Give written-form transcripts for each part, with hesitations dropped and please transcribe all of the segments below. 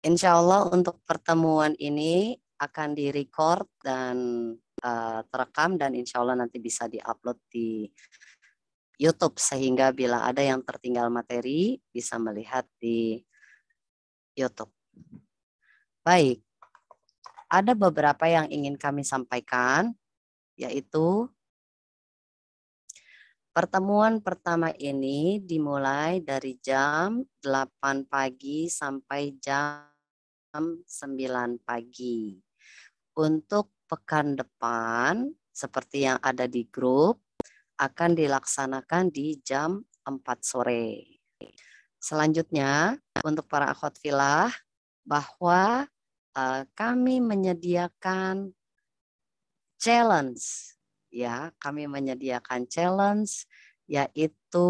Insya Allah untuk pertemuan ini akan direcord dan terekam dan insya Allah nanti bisa diupload di YouTube sehingga bila ada yang tertinggal materi bisa melihat di YouTube. Baik, ada beberapa yang ingin kami sampaikan, yaitu pertemuan pertama ini dimulai dari jam 8 pagi sampai jam 9 pagi. Untuk pekan depan, seperti yang ada di grup, akan dilaksanakan di jam 4 sore. Selanjutnya, untuk para akhwat filah, bahwa kami menyediakan challenge. Ya, kami menyediakan challenge, yaitu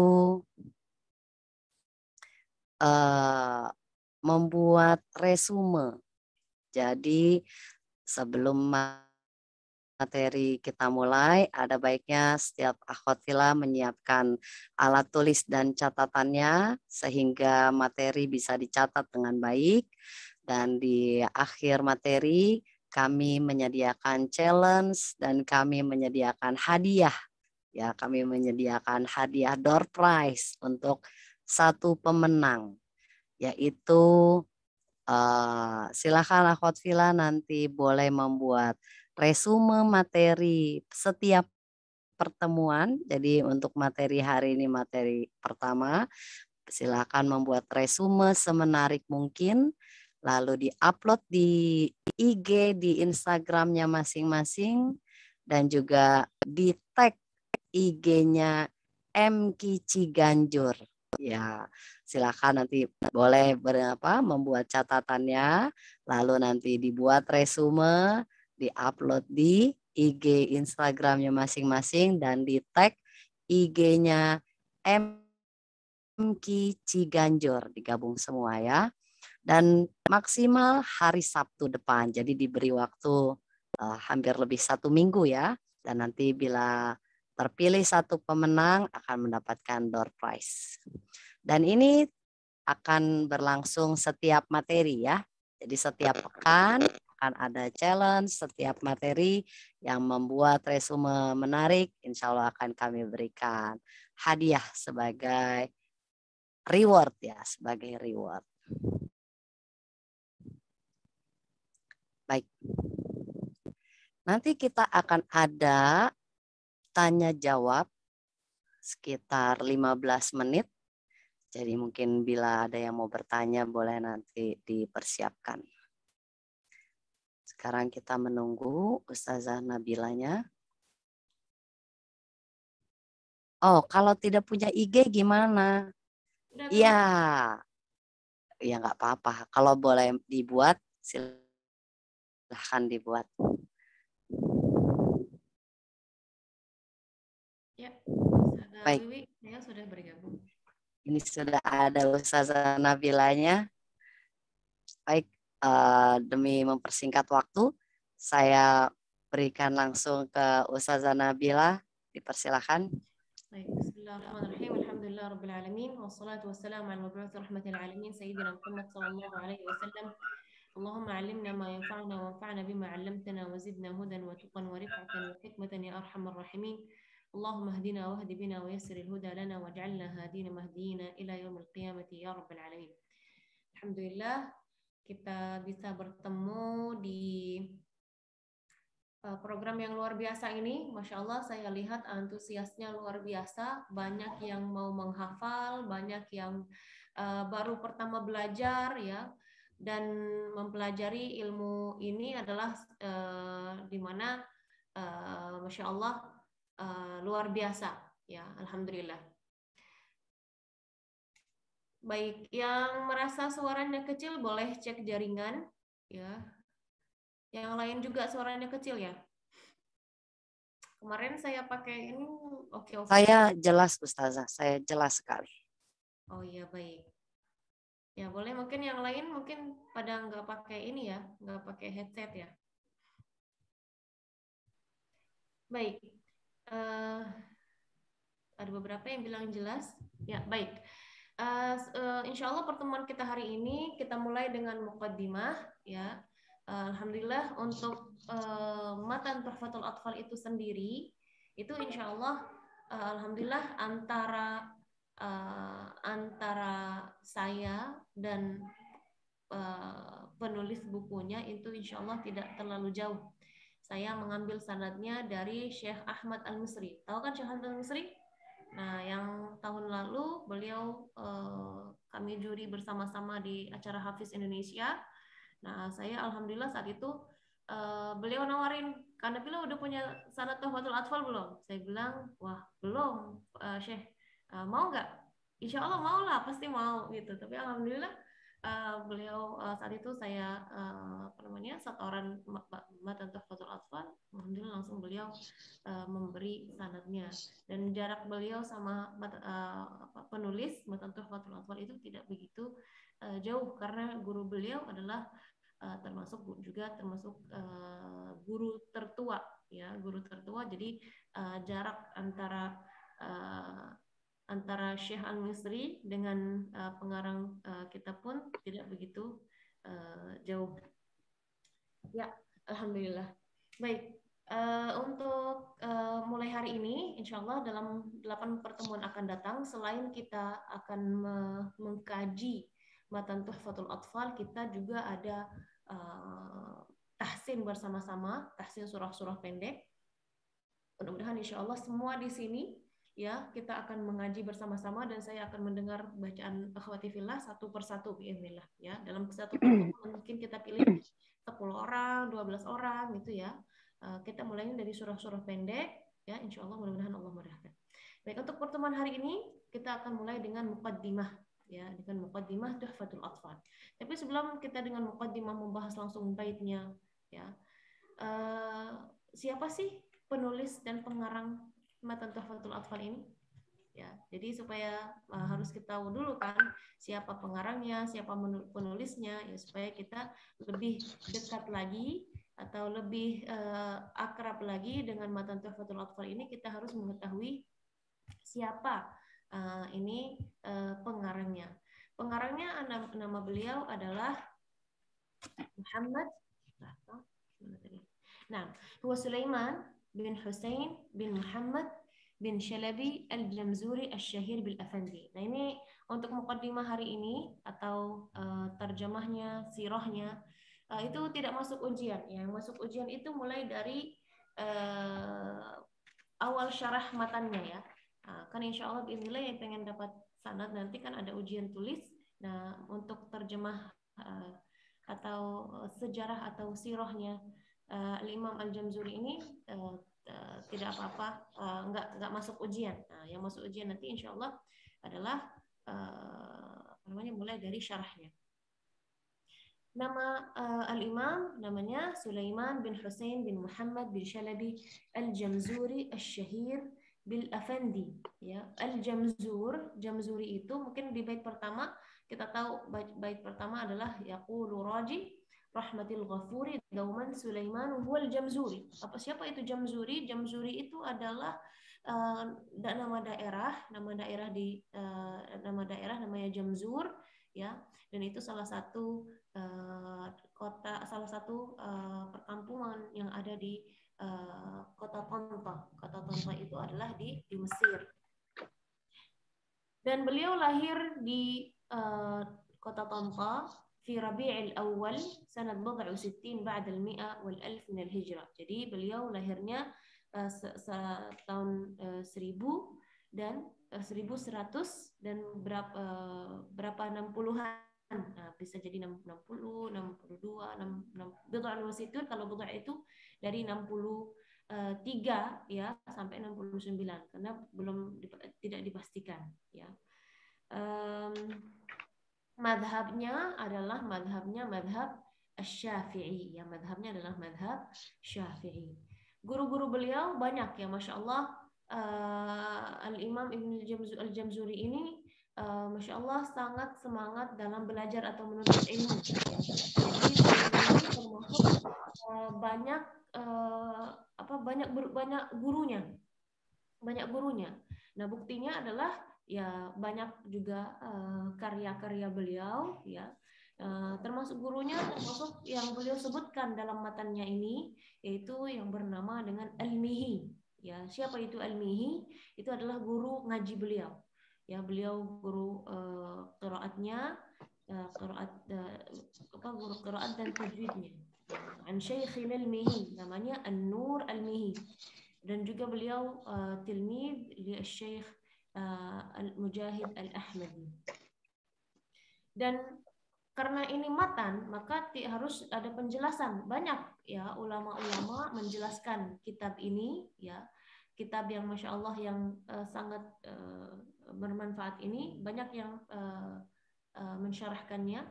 membuat resume. Jadi, sebelum materi kita mulai, ada baiknya setiap akhwat filah menyiapkan alat tulis dan catatannya sehingga materi bisa dicatat dengan baik. Dan di akhir materi kami menyediakan challenge dan kami menyediakan hadiah. Ya, kami menyediakan hadiah door prize untuk satu pemenang, yaitu silakan akhwat filah nanti boleh membuat resume materi setiap pertemuan. Jadi untuk materi hari ini materi pertama, silakan membuat resume semenarik mungkin, lalu diupload di IG, di Instagramnya masing-masing, dan juga di tag IG-nya MK Ciganjur. Ya, silakan nanti boleh membuat catatannya, lalu nanti dibuat resume, diupload di IG Instagramnya masing-masing dan di tag IG-nya MK Ciganjur, digabung semua ya. Dan maksimal hari Sabtu depan, jadi diberi waktu hampir lebih 1 minggu ya. Dan nanti bila terpilih satu pemenang akan mendapatkan door prize. Dan ini akan berlangsung setiap materi ya. Jadi setiap pekan akan ada challenge, setiap materi yang membuat resume menarik, insya Allah akan kami berikan hadiah sebagai reward ya, sebagai reward. Baik. Nanti kita akan ada tanya jawab sekitar 15 menit. Jadi mungkin bila ada yang mau bertanya boleh nanti dipersiapkan. Sekarang kita menunggu Ustazah Nabilanya. Oh, kalau tidak punya IG gimana? Iya, ya nggak apa-apa. Kalau boleh dibuat, silahkan dibuat. Ya, Baik. Wiwi, saya sudah bergabung. Ini sudah ada Ustazah Nabilanya. Baik, demi mempersingkat waktu, saya berikan langsung ke Ustazah Nabila. Dipersilakan. Baik, bismillahirrahmanirrahim. Alhamdulillah rabbil alamin wassalatu wassalamu ala mabu'uts rahmatil alamin sayyidina Muhammad sallallahu alaihi wasallam. Allahumma 'allimna ma yanfa'una wanfa'na bima 'allamtana wa zidna hudan wa tuqan wa rif'atan wa hikmatan ya arhamar rahimin. Allahumma hdina wahdi bina wa yassiril huda lana waj'alna hadina mahdiyina ila yaumil qiyamati ya rabbil alamin. Alhamdulillah kita bisa bertemu di program yang luar biasa ini. Masya Allah, saya lihat antusiasnya luar biasa. Banyak yang mau menghafal, banyak yang baru pertama belajar ya. Dan mempelajari ilmu ini adalah di mana Masya Allah luar biasa ya. Alhamdulillah. Baik, yang merasa suaranya kecil boleh cek jaringan ya. Yang lain juga suaranya kecil ya. Kemarin saya pakai ini oke. Saya jelas Ustazah, saya jelas sekali. Oh iya baik. Ya boleh mungkin yang lain mungkin pada nggak pakai ini ya, nggak pakai headset ya. Baik. Ada beberapa yang bilang jelas. Ya baik. insya Allah pertemuan kita hari ini kita mulai dengan muqaddimah ya. Alhamdulillah untuk matan Tuhfatul Atfal itu sendiri itu insya Allah alhamdulillah antara saya dan penulis bukunya itu insya Allah tidak terlalu jauh. Saya mengambil sanadnya dari Syekh Ahmad Al-Misri. Tahu kan Syekh Ahmad Al-Misri? Nah, yang tahun lalu beliau kami juri bersama-sama di acara Hafiz Indonesia. Nah, saya alhamdulillah saat itu beliau nawarin, karena beliau udah punya sanad Tuhfatul Atfal belum? Saya bilang, wah belum, Syekh, mau nggak? Insya Allah mau lah, pasti mau gitu. Tapi alhamdulillah beliau saat itu saya setoran matan Tuhfatul Atfal, alhamdulillah langsung beliau memberi sanadnya, dan jarak beliau sama penulis matan Tuhfatul Atfal itu tidak begitu jauh, karena guru beliau adalah termasuk guru tertua ya, guru tertua. Jadi jarak antara Syekh Al-Misri dengan pengarang kitab pun tidak begitu jauh. Ya, alhamdulillah. Baik, untuk mulai hari ini, insya Allah dalam 8 pertemuan akan datang, selain kita akan mengkaji matan Tuhfatul Atfal, kita juga ada tahsin bersama-sama, tahsin surah-surah pendek. Mudah-mudahan insya Allah semua di sini ya kita akan mengaji bersama-sama, dan saya akan mendengar bacaan akhwati fillah satu persatu biiznillah ya. Dalam satu pertemuan mungkin kita pilih 10 orang, 12 orang gitu ya. Kita mulainya dari surah-surah pendek ya, insya Allah, mudah-mudahan Allah mudahkan. Baik, untuk pertemuan hari ini kita akan mulai dengan muqaddimah ya, dengan muqaddimah Tuhfatul Atfal. Tapi sebelum kita dengan muqaddimah membahas langsung baitnya ya, siapa sih penulis dan pengarang matan Tuhfatul Atfal ini? Ya, jadi supaya harus kita tahu dulu kan siapa pengarangnya, siapa penulisnya ya, supaya kita lebih dekat lagi atau lebih akrab lagi dengan matan Tuhfatul Atfal ini. Kita harus mengetahui siapa ini pengarangnya. Pengarangnya nama beliau adalah Muhammad. Nah, huwa Sulaiman bin Husain bin Muhammad bin Shalabi Al-Jamzuri Al-Syahir Bil-Afandi. Nah, ini untuk muqaddimah hari ini atau terjemahnya, sirahnya itu tidak masuk ujian. Yang masuk ujian itu mulai dari awal syarah matannya ya. Kan insya Allah bismillah yang pengen dapat sanad nanti kan ada ujian tulis. Nah, untuk terjemah atau sejarah atau sirahnya Al-Imam Al-Jamzuri ini tidak apa-apa, nggak masuk ujian. Nah, yang masuk ujian nanti insya Allah adalah mulai dari syarahnya. Nama Al-Imam namanya Sulaiman bin Husain bin Muhammad bin Shalabi Al-Jamzuri Al-Syahir Bil-Afandi ya. Jamzuri itu mungkin di bait pertama kita tahu, bait pertama adalah yaqulu raji rahmatil ghafuri dauman Sulaiman huwal Jamzuri. Siapa itu Jamzuri? Jamzuri itu adalah nama daerah namanya Jamzur ya, dan itu salah satu perkampungan yang ada di kota Tonta. Kota Tonta itu adalah di Mesir. Dan beliau lahir di kota Tonta fi Rabi'il Awal sanad 60 ba'da al-100 wal 1000 min al-hijrah. Jadi beliau lahirnya tahun 1000 dan 1100 dan berapa 60-an. Nah, bisa jadi 60, 62, 60 itu kalau bid'ah itu dari 63 ya sampai 69 karena tidak dipastikan ya. Madhabnya adalah madhab Asy-Syafi'i ya, madhabnya adalah madhab Syafi'i. Guru-guru beliau banyak ya, masya Allah. Al-Imam Ibn Al-Jamzuri ini masya Allah sangat semangat dalam belajar atau menuntut ilmu. Jadi termasuk banyak gurunya. Nah, buktinya adalah ya banyak juga karya-karya beliau ya. Termasuk gurunya, termasuk yang beliau sebutkan dalam matannya ini, yaitu yang bernama dengan Al-Mihi. Ya, siapa itu Al-Mihi? Itu adalah guru ngaji beliau. Ya, beliau guru qiraatnya, guru qiraat dan tajwidnya. An Syekhin Al-Mihi, namanya An-Nur Al-Mihi. Dan juga beliau tilmid li Syekh Al-Mujahid Al-Ahmadi. Dan karena ini matan, maka harus ada penjelasan. Banyak ya ulama-ulama menjelaskan kitab ini, ya kitab yang masya Allah yang sangat bermanfaat ini. Banyak yang mensyarahkannya.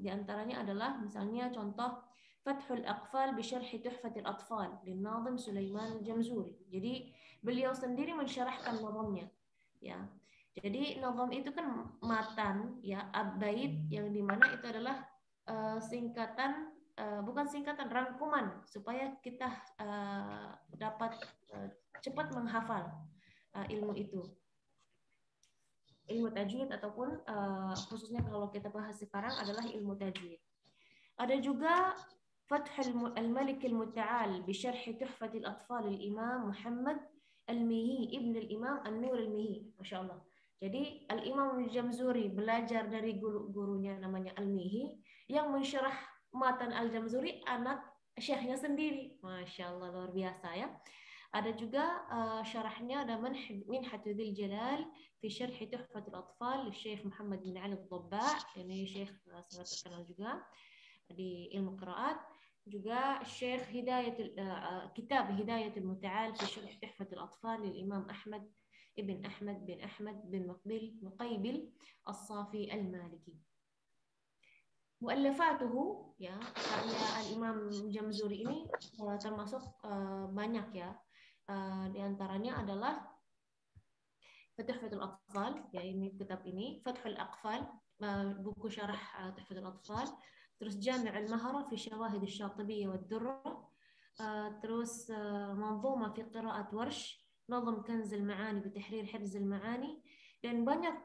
Di antaranya adalah misalnya contoh Fathul Aqfal bi Syarhi Tuhfatil Atfal Linnadhim Sulaiman Al-Jamzuri. Jadi beliau sendiri mensyarahkan nazamnya. Ya. Jadi nazam itu kan matan ya abait yang dimana itu adalah singkatan bukan singkatan rangkuman supaya kita dapat cepat menghafal ilmu itu, ilmu tajwid ataupun khususnya kalau kita bahas sekarang adalah ilmu tajwid. Ada juga Fathul Al-Malik Al-Muta'al bi Syarhi Tuhfatil Atfal Al-Imam Muhammad Al-Mihi Ibn Al-Imam An-Nur Al-Mihi. Masya Allah. Jadi Al-Imam Al-Jamzuri belajar dari gurunya namanya Al-Mihi yang mensyarah matan Al-Jamzuri anak syekhnya sendiri. Masya Allah, luar biasa ya. Ada juga syarahnya ada Minhatul Jalal fi Syarhi Tuhfatul Atfal Syekh Muhammad bin Ali Al-Dhabba. Ini syekh sangat terkenal juga di ilmu qiraat. Juga Syekh kitab Hidayatul Muta'al fi Syarh Tuhfatul Atfal lil Imam Ahmad ibn Ahmad bin Ahmad bin Muqaybil As-Safi Al-Maliki. Muallafatuhu ya, karya Al-Imam Jamzuri ini termasuk banyak ya. Di antaranya adalah Tuhfatul Atfal, ya ini kitab ini, Fathul Aqfal, buku syarah Tuhfatul Atfal, terus Jami' al-Mahara fi Syawahid Asy-Syatibiyyah wad-Durra, terus Manzuma fi Qira'at Warsh, Nazm Kanz al-Ma'ani bi Tahrir Hifz al-Ma'ani, dan banyak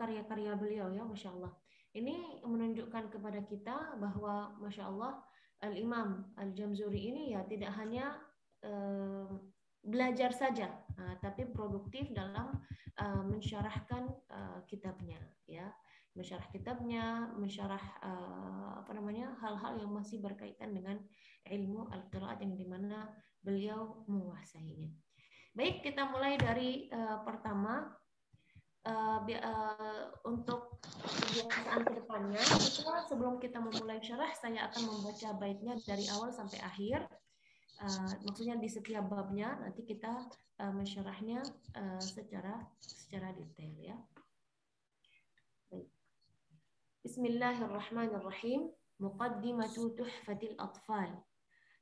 karya-karya beliau ya, Masya Allah. Ini menunjukkan kepada kita bahwa Masya Allah Al-Imam Al-Jamzuri ini ya tidak hanya belajar saja, tapi produktif dalam mensyarahkan kitabnya ya. Mensyarah kitabnya, mensyarah hal-hal yang masih berkaitan dengan ilmu al-qiraat yang dimana beliau menguasainya. Baik, kita mulai dari pertama. Untuk kebiasaan kedepannya, sebelum kita memulai syarah, saya akan membaca baitnya dari awal sampai akhir. Maksudnya di setiap babnya nanti kita mensyarahnya secara detail ya. Bismillahirrahmanirrahim. Muqaddimatu Tuhfatil Atfal.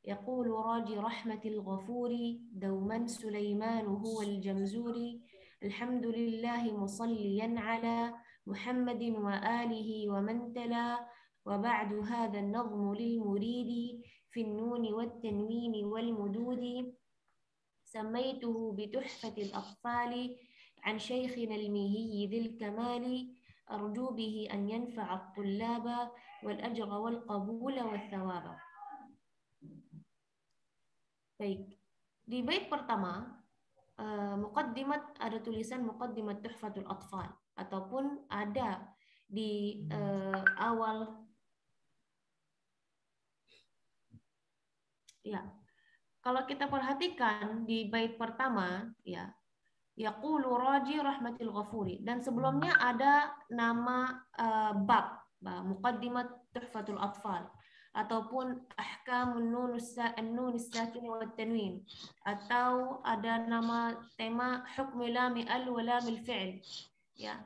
يقول راجي رحمة الغفور دوما سليمان هو الجمزوري الحمد لله مصليا على محمد وآله ومن تلا وبعد هذا النظم للمريد في النون والتنوين والمدود سميته بتحفة الأطفال عن شيخنا الميهي ذي الكمال أرجو به أن ينفع الطلاب والأجر والقبول والثواب. Baik, di bait pertama muqaddimat, ada tulisan muqaddimat Tuhfatul Atfal, ataupun ada di awal ya. Kalau kita perhatikan di bait pertama ya, yaqulu raji rahmatil ghafuri, dan sebelumnya ada nama bab muqaddimat Tuhfatul Atfal ataupun ahkamun nun as-sakin wa tanwin, atau ada nama tema hukmi lami al wa lamil fi'l ya.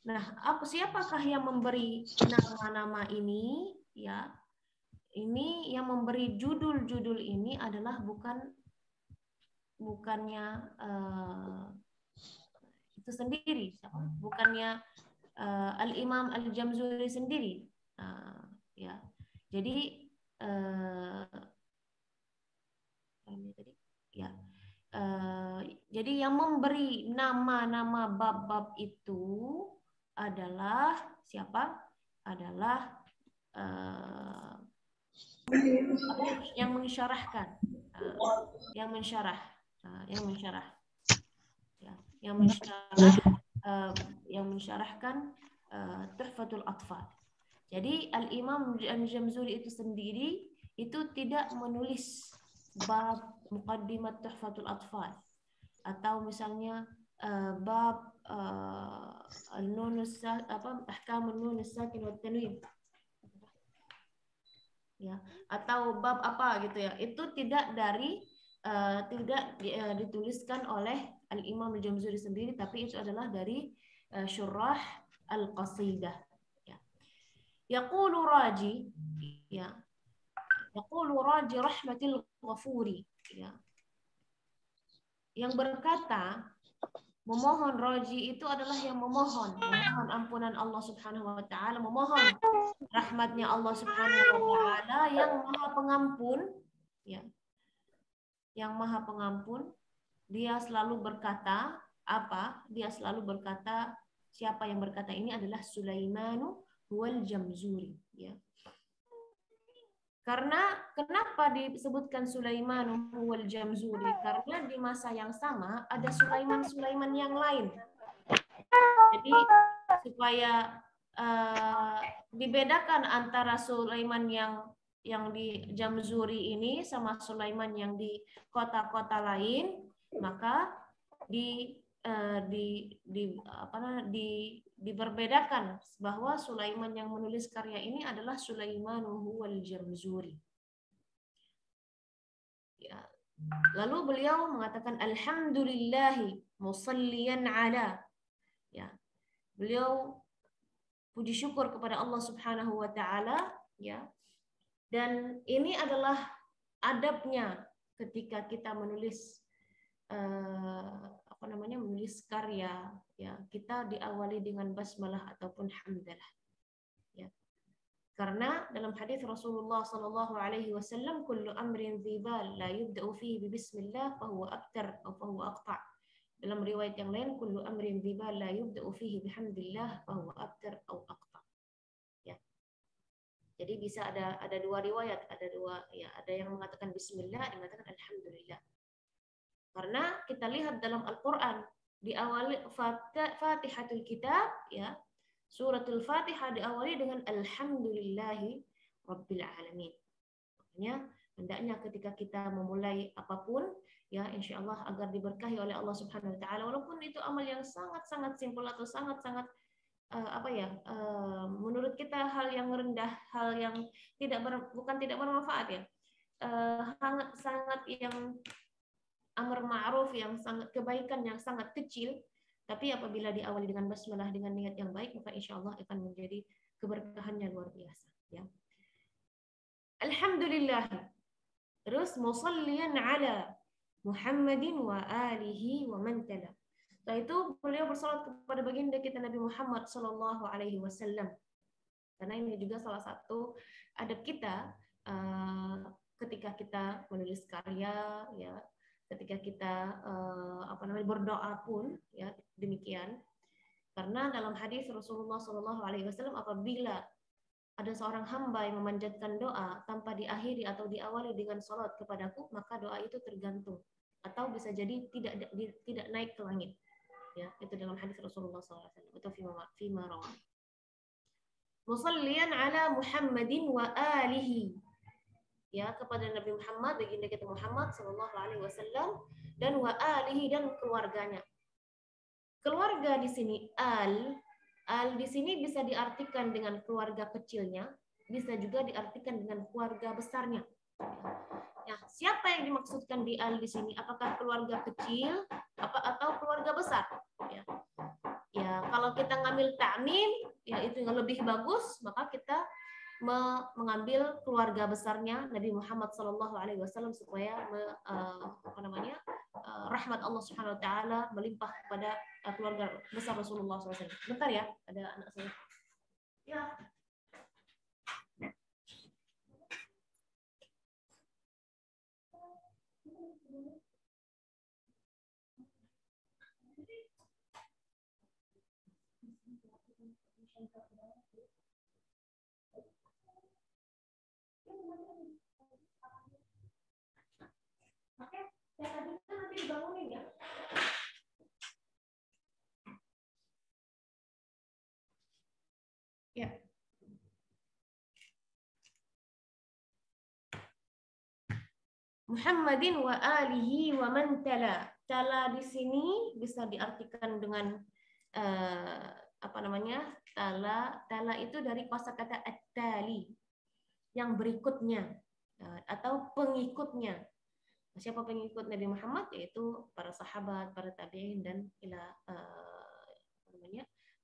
Nah, siapakah yang memberi nama-nama ini ya? Ini yang memberi judul-judul ini adalah bukannya itu sendiri, bukannya Al-Imam Al-Jamzuri sendiri ya. Jadi Jadi yang memberi nama-nama bab-bab itu adalah siapa? Adalah yang mensyarahkan, yang mensyarah, ya, yang mensyarahkan Tuhfatul Atfal. Jadi Al-Imam Al-Jamzuri itu sendiri itu tidak menulis bab Muqaddimat Tuhfatul Atfal atau misalnya bab Ahkam Nun Sakin wa Tanwin, ya, atau bab apa gitu ya, itu tidak dituliskan oleh Al-Imam Al-Jamzuri sendiri, tapi itu adalah dari syurah Al-Qasidah. Ya. Yaqulu Raji, ya. Yaqulu Raji Rahmatil Ghafuri, ya. Yang berkata memohon, Raji itu adalah yang memohon ampunan Allah Subhanahu wa taala, memohon rahmatnya Allah Subhanahu wa taala yang Maha Pengampun, ya. Yang Maha Pengampun, dia selalu berkata apa? Dia selalu berkata, siapa yang berkata ini adalah Sulaimanu wal Jamzuri, ya. Karena kenapa disebutkan Sulaiman wal Jamzuri? Karena di masa yang sama ada Sulaiman yang lain. Jadi supaya dibedakan antara Sulaiman yang di Jamzuri ini sama Sulaiman yang di kota-kota lain, maka diperbedakan bahwa Sulaiman yang menulis karya ini adalah Sulaiman wal Jamzuri. Ya. Lalu beliau mengatakan alhamdulillahi musalliyan ala. Ya. Beliau puji syukur kepada Allah Subhanahu wa taala, ya. Dan ini adalah adabnya ketika kita menulis menulis karya, ya, kita diawali dengan basmalah ataupun hamdalah, ya. Karena dalam hadis Rasulullah sallallahu alaihi wasallam, kullu amrin dzibal la yubda'u fihi bi bismillah fa huwa abtar atau fa huwa aqta'. Dalam riwayat yang lain, kullu amrin dzibal la yubda'u fihi bihamdillah fa huwa abtar atau aqta'. Ya. Jadi bisa ada dua riwayat, ada yang mengatakan bismillah, ada yang mengatakan alhamdulillah. Karena kita lihat dalam Al-Quran diawali Fatihatul Kitab, ya, suratul Fatihah diawali dengan alhamdulillahi rabbil alamin. Makanya hendaknya ketika kita memulai apapun, ya, insya Allah agar diberkahi oleh Allah Subhanahu Wa Taala, walaupun itu amal yang sangat-sangat simpel atau sangat-sangat menurut kita hal yang rendah, hal yang bukan tidak bermanfaat, ya, sangat yang amar ma'ruf, yang sangat kebaikan yang sangat kecil, tapi apabila diawali dengan basmalah dengan niat yang baik, maka insya Allah akan menjadi keberkahannya luar biasa, ya. Alhamdulillah. Terus musalliyan ala Muhammadin wa alihi wa man tala. Setelah itu beliau bersalat kepada baginda kita Nabi Muhammad sallallahu alaihi wasallam. Karena ini juga salah satu adab kita ketika kita menulis karya, ya, ketika kita berdoa pun, ya, demikian. Karena dalam hadis Rasulullah sallallahu alaihi wasallam, apabila ada seorang hamba yang memanjatkan doa tanpa diakhiri atau diawali dengan salat kepadaku, maka doa itu tergantung atau bisa jadi tidak naik ke langit. Ya, itu dalam hadis Rasulullah sallallahu alaihi wasallam, itu fima rawi. Musalliyan ala Muhammadin wa alihi, ya, kepada Nabi Muhammad, baginda kita Muhammad sallallahu alaihi wasallam, dan wa alihi, dan keluarganya. Keluarga di sini al di sini bisa diartikan dengan keluarga kecilnya, bisa juga diartikan dengan keluarga besarnya. Ya, siapa yang dimaksudkan di al di sini? Apakah keluarga kecil atau keluarga besar? Ya. Ya, kalau kita ngambil ta'mim, ya, itu yang lebih bagus, maka kita mengambil keluarga besarnya Nabi Muhammad sallallahu alaihi wasallam supaya rahmat Allah Subhanahu wa taala melimpah kepada keluarga besar Rasulullah SAW. Bentar ya, ada anak saya. Ya. Muhammadin wa alihi wa man tala. Tala di sini bisa diartikan dengan apa namanya? Tala itu dari kosakata at-tali, yang berikutnya atau pengikutnya. Siapa pengikut Nabi Muhammad? Yaitu para sahabat, para tabi'in dan ila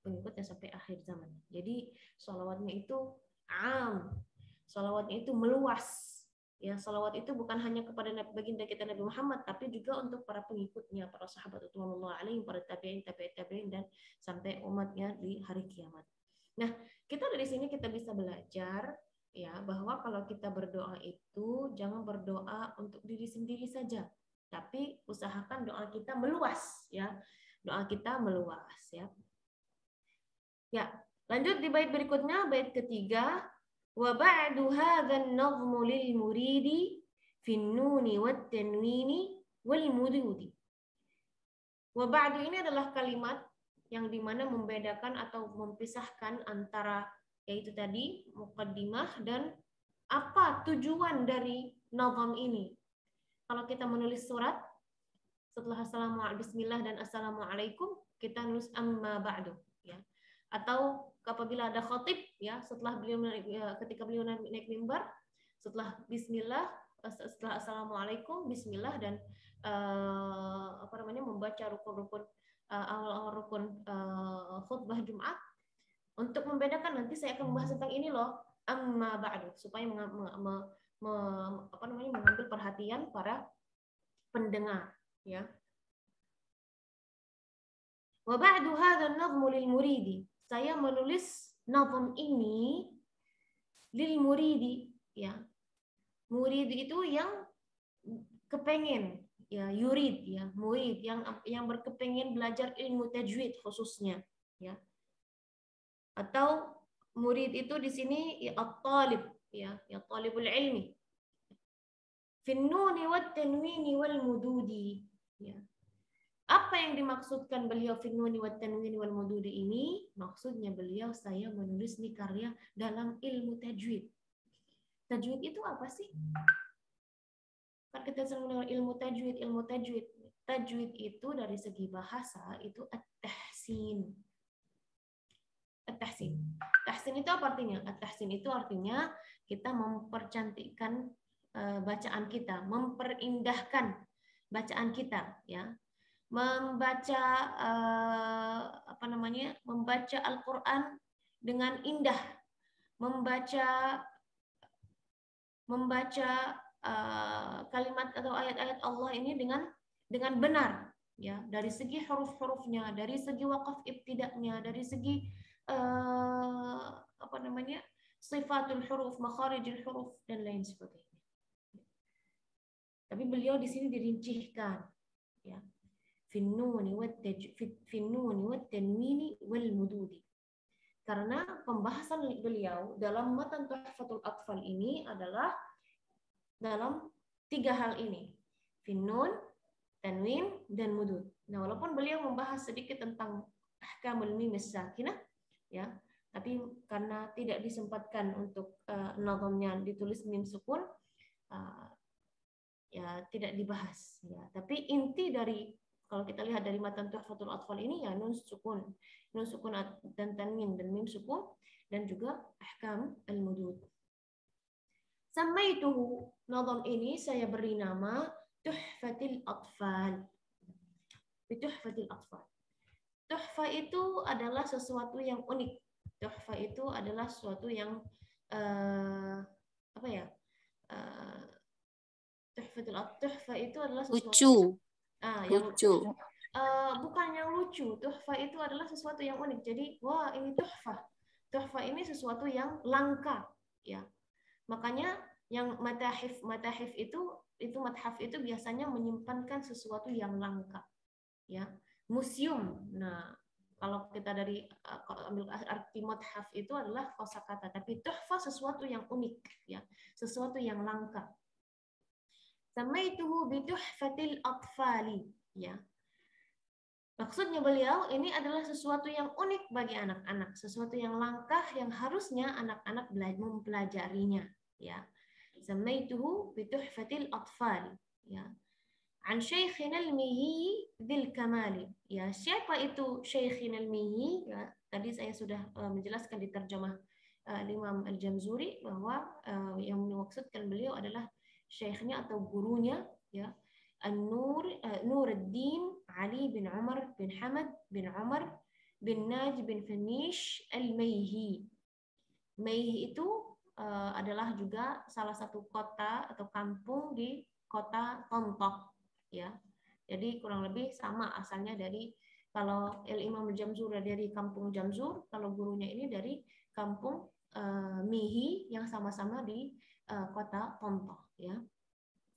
pengikutnya sampai akhir zaman. Jadi sholawatnya itu am, sholawatnya itu meluas. Ya, salawat itu bukan hanya kepada baginda kita Nabi Muhammad, tapi juga untuk para pengikutnya, para sahabat radhiyallahu alaihim, para tabi'in, tabi'in dan sampai umatnya di hari kiamat. Nah, kita dari sini kita bisa belajar ya bahwa kalau kita berdoa itu jangan berdoa untuk diri sendiri saja, tapi usahakan doa kita meluas ya. Doa kita meluas ya. Ya, lanjut di bait berikutnya, bait ketiga. Wa ba'du hadzal nazmu lil muridi fin nuni wat tanwini wal mududi. Wa ba'du ini adalah kalimat yang dimana membedakan atau memisahkan antara yaitu tadi muqaddimah dan apa tujuan dari nazam ini. Kalau kita menulis surat setelah bismillah dan assalamualaikum, kita nulis amma ba'du ya. Atau apabila ada khatib ya, setelah beliau ketika beliau naik mimbar, setelah bismillah, setelah assalamualaikum, bismillah dan membaca rukun-rukun awal-awal rukun khutbah Jumat. Untuk membedakan, nanti saya akan membahas tentang ini loh, amma ba'du, supaya mengambil perhatian para pendengar ya. Wa ba'du hadzal nazmu lil muridi. Saya menulis nazam ini lil muridi ya. Murid itu yang kepengen ya, yurid ya, murid yang berkepengen belajar ilmu tajwid khususnya ya. Atau murid itu di sini ya at-talib ya talibul ilmi. Fin nuni wat tanwini wal mududi ya. Apa yang dimaksudkan beliau finnuni wat tanwini wal mududi ini? Maksudnya beliau, saya menulis nih karya dalam ilmu tajwid. Tajwid itu apa sih? Kan kita sering mendengar ilmu tajwid, ilmu tajwid. Tajwid itu dari segi bahasa itu at-tahsin. At-tahsin. Tahsin itu apa artinya? At-tahsin itu artinya kita mempercantikkan bacaan kita, memperindahkan bacaan kita ya. Membaca membaca Al-Qur'an dengan indah, membaca kalimat atau ayat-ayat Allah ini dengan benar ya, dari segi huruf-hurufnya, dari segi waqaf ibtida'nya, dari segi sifatul huruf, makharijul huruf dan lain sebagainya. Tapi beliau di sini dirincikan ya. Finnuni wat tanwini wal mududi. Karena pembahasan beliau dalam matan Tuhfatul Atfal ini adalah dalam 3 hal ini. Finnun, tanwin, dan mudud. Nah, walaupun beliau membahas sedikit tentang ahkamul mim as-sakinah ya, tapi karena tidak disempatkan untuk nazamnya ditulis mim sukun, ya tidak dibahas ya. Tapi inti dari, kalau kita lihat dari matan Tuhfatul Atfal ini ya nun sukun dan tanwin dan mim sukun dan juga ahkam al-mudud. Samaituhu, nazam ini saya beri nama Tuhfatul Atfal. Tuhfatul Atfal. Tuhfa itu adalah sesuatu yang unik. Tuhfa itu adalah sesuatu yang Tuhfa itu adalah sesuatu lucu. yang lucu. Bukan yang lucu. Tuhfa itu adalah sesuatu yang unik. Jadi, wah, ini tuhfa. Tuhfa ini sesuatu yang langka, ya. Makanya yang matahif itu mathaf itu biasanya menyimpankan sesuatu yang langka, ya. Museum. Nah, kalau kita dari ambil arti mathaf itu adalah kosakata, tapi tuhfa sesuatu yang unik, ya, sesuatu yang langka. Samaituhu bi tuhfatil atfali, ya. Maksudnya beliau ini adalah sesuatu yang unik bagi anak-anak, sesuatu yang langka yang harusnya anak-anak mempelajarinya, ya. Samaituhu bi tuhfatil atfal. Ya. An Syekhina al-Mihi dzil kamali. Ya, siapa itu Syekhina al-Mihi? Ya, tadi saya sudah menjelaskan di terjemah Imam Al-Jamzuri bahwa yang dimaksudkan beliau adalah syekhnya atau gurunya, ya, Nuruddin Ali bin Umar bin Hamad bin Umar bin Naj bin Fanish al-Mayhi. Mayhi itu adalah juga salah satu kota atau kampung di kota Tontok, ya. Jadi kurang lebih sama asalnya dari, kalau Imam Jamzur dari kampung Jamzur, kalau gurunya ini dari kampung Mihi yang sama-sama di kota Tontok, ya.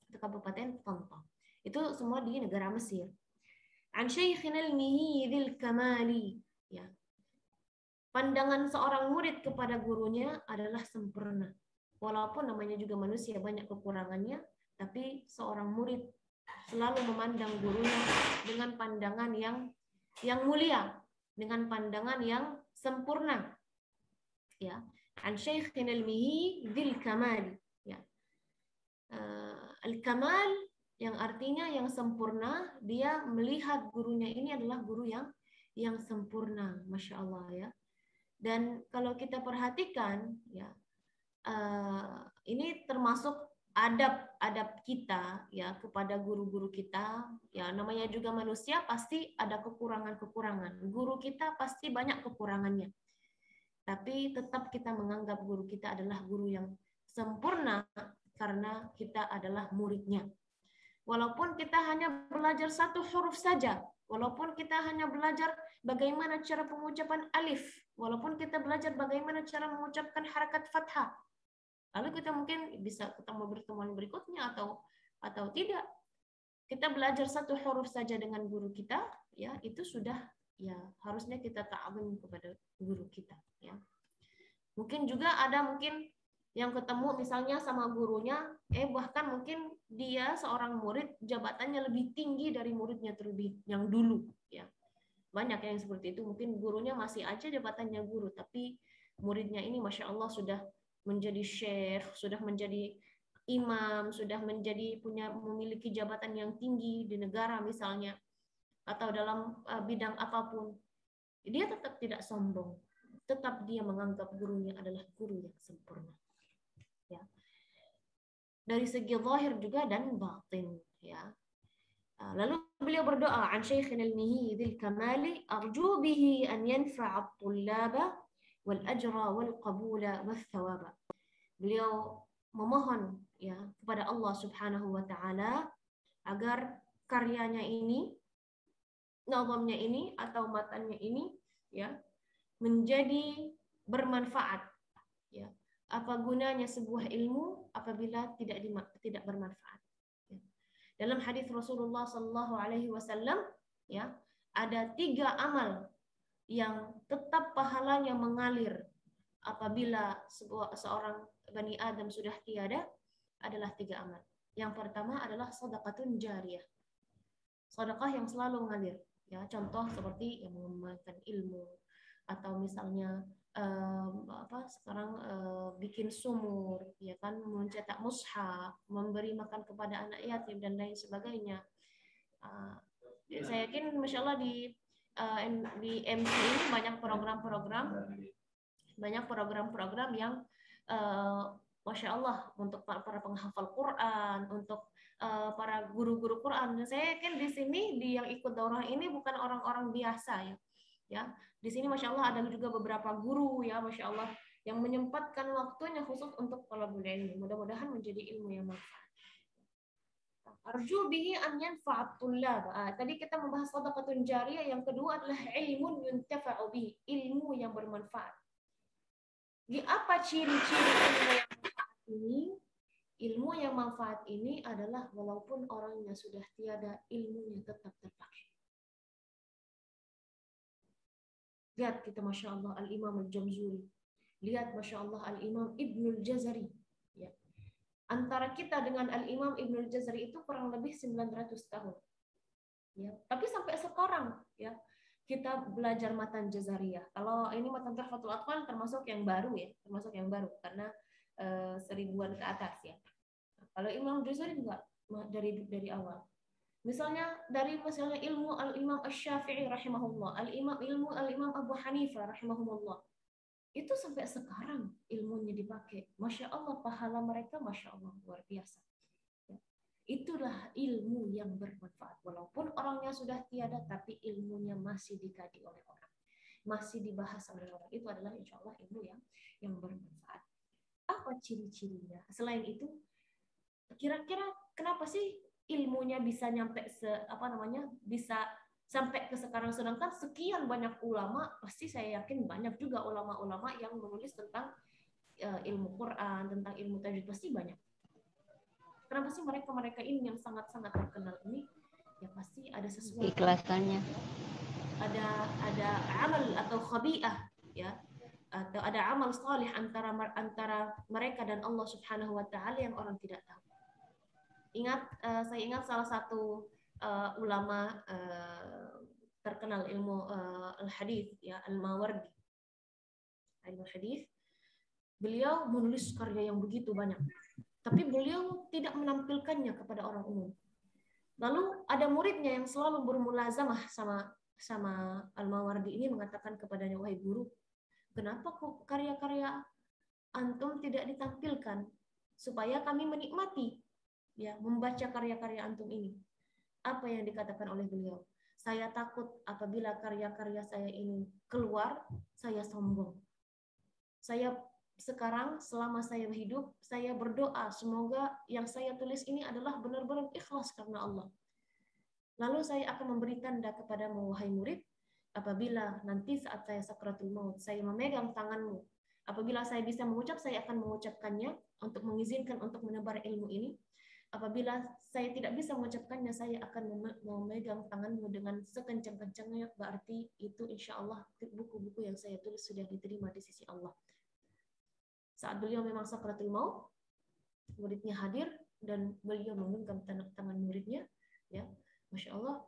Itu Kabupaten Tontok. Itu semua di negara Mesir. An Syekhina al-Mihi dzil kamali, ya. Pandangan seorang murid kepada gurunya adalah sempurna. Walaupun namanya juga manusia banyak kekurangannya, tapi seorang murid selalu memandang gurunya dengan pandangan yang mulia, dengan pandangan yang sempurna. Ya, an Syekhina al-Mihi dzil kamal. Ya. Al-kamal yang artinya yang sempurna, dia melihat gurunya ini adalah guru yang sempurna, masya Allah, ya. Dan kalau kita perhatikan, ya, ini termasuk adab kita, ya, kepada guru-guru kita. Ya, namanya juga manusia, pasti ada kekurangan-kekurangan. Guru kita pasti banyak kekurangannya. Tapi tetap kita menganggap guru kita adalah guru yang sempurna karena kita adalah muridnya. Walaupun kita hanya belajar satu huruf saja, walaupun kita hanya belajar bagaimana cara pengucapan alif, walaupun kita belajar bagaimana cara mengucapkan harakat fathah, lalu kita mungkin bisa ketemu pertemuan berikutnya atau tidak. Kita belajar satu huruf saja dengan guru kita, ya, itu sudah, ya, harusnya kita ta'zim kepada guru kita, ya. Mungkin juga ada yang ketemu misalnya sama gurunya, bahkan mungkin dia seorang murid jabatannya lebih tinggi dari muridnya terlebih yang dulu, ya. Banyak yang seperti itu, mungkin gurunya masih aja jabatannya guru, tapi muridnya ini masya Allah sudah menjadi syekh, sudah menjadi imam, sudah memiliki jabatan yang tinggi di negara misalnya, atau dalam bidang apapun. Dia tetap tidak sombong, tetap dia menganggap gurunya adalah guru yang sempurna. Ya. Dari segi zahir juga dan batin, ya. Lalu beliau berdoa, an Syekhina al-Mihi dzil kamali arju bihi an yanfa'a at-tullaba wal ajra wal qabula wath thawaba. Beliau memohon, ya, kepada Allah Subhanahu wa taala agar karyanya ini, nazamnya ini atau matannya ini, ya, menjadi bermanfaat, ya. Apa gunanya sebuah ilmu apabila tidak bermanfaat? Ya. Dalam hadis Rasulullah Shallallahu Alaihi Wasallam, ya, ada 3 amal yang tetap pahalanya mengalir apabila seorang Bani Adam sudah tiada, adalah 3 amal. Yang pertama adalah sedekatun jariyah, sedekah yang selalu mengalir. Ya, contoh seperti yang mengembangkan ilmu, atau misalnya sekarang bikin sumur, ya kan, mencetak mushaf, memberi makan kepada anak yatim dan lain sebagainya. Saya yakin masya Allah di MC ini banyak program-program yang masya Allah untuk para penghafal Quran, untuk para guru-guru Quran. Dan saya yakin di sini yang ikut daurah ini bukan orang-orang biasa, ya. Ya, di sini masya Allah ada juga beberapa guru, ya, masya Allah, yang menyempatkan waktunya khusus untuk talabul ilmi. Mudah-mudahan menjadi ilmu yang manfaat. Arju bihi an yanfa'at tullab. Tadi kita membahas sedekatun jariyah, yang kedua adalah ilmun yuntafa'u bihi, ilmu yang bermanfaat. Di apa ciri-ciri ilmu yang manfaat ini? Ilmu yang manfaat ini adalah walaupun orangnya sudah tiada, ilmunya tetap terpakai. Lihat kita masya Allah Al-Imam Al-Jamzuri, lihat masya Allah Al-Imam Ibnul Jazari, ya. Antara kita dengan Al-Imam Ibnul Jazari itu kurang lebih 900 tahun, ya. Tapi sampai sekarang, ya, kita belajar matan Jazariyah. Kalau ini matan Tuhfatul Atfal termasuk yang baru, ya, termasuk yang baru karena 1000-an ke atas, ya. Kalau Imam Ghazali enggak, dari awal. Misalnya ilmu Al-Imam Asy-Syafi'i rahimahullah, Al-Imam Abu Hanifah rahimahumullah. Itu sampai sekarang ilmunya dipakai. Masya Allah, pahala mereka Masya Allah luar biasa. Itulah ilmu yang bermanfaat. Walaupun orangnya sudah tiada, tapi ilmunya masih dikaji oleh orang. Masih dibahas oleh orang. Itu adalah insya Allah ilmu yang bermanfaat. Apa ciri-cirinya? Selain itu, kira-kira kenapa sih ilmunya bisa bisa sampai ke sekarang, sedangkan sekian banyak ulama, pasti saya yakin banyak juga ulama-ulama yang menulis tentang ilmu Quran, tentang ilmu tajwid, pasti banyak. Kenapa sih mereka ini yang sangat-sangat terkenal ini? Ya pasti ada sesuatu. Ikhlasannya. Ada amal atau khabi'ah, ya, atau ada amal salih antara mereka dan Allah Subhanahu wa taala yang orang tidak tahu. Saya ingat salah satu ulama terkenal ilmu al-hadis, ya, Al-Mawardi. Ilmu hadis. Beliau menulis karya yang begitu banyak, tapi beliau tidak menampilkannya kepada orang umum. Lalu ada muridnya yang selalu bermulazamah sama Al-Mawardi ini, mengatakan kepadanya, wahai guru, kenapa kok karya-karya antum tidak ditampilkan supaya kami menikmati, ya, membaca karya-karya antum ini? Apa yang dikatakan oleh beliau? Saya takut apabila karya-karya saya ini keluar, saya sombong. Saya sekarang selama saya hidup, saya berdoa semoga yang saya tulis ini adalah benar-benar ikhlas karena Allah. Lalu saya akan memberi tanda kepadamu, wahai murid, apabila nanti saat saya sakratul maut, saya memegang tanganmu. Apabila saya bisa mengucap, saya akan mengucapkannya untuk mengizinkan untuk menebar ilmu ini. Apabila saya tidak bisa mengucapkannya, saya akan memegang tanganmu dengan sekencang-kencangnya, berarti itu insya Allah buku-buku yang saya tulis sudah diterima di sisi Allah. Saat beliau memang sakratul maut, muridnya hadir dan beliau menggenggam tangan muridnya, ya, Masya Allah,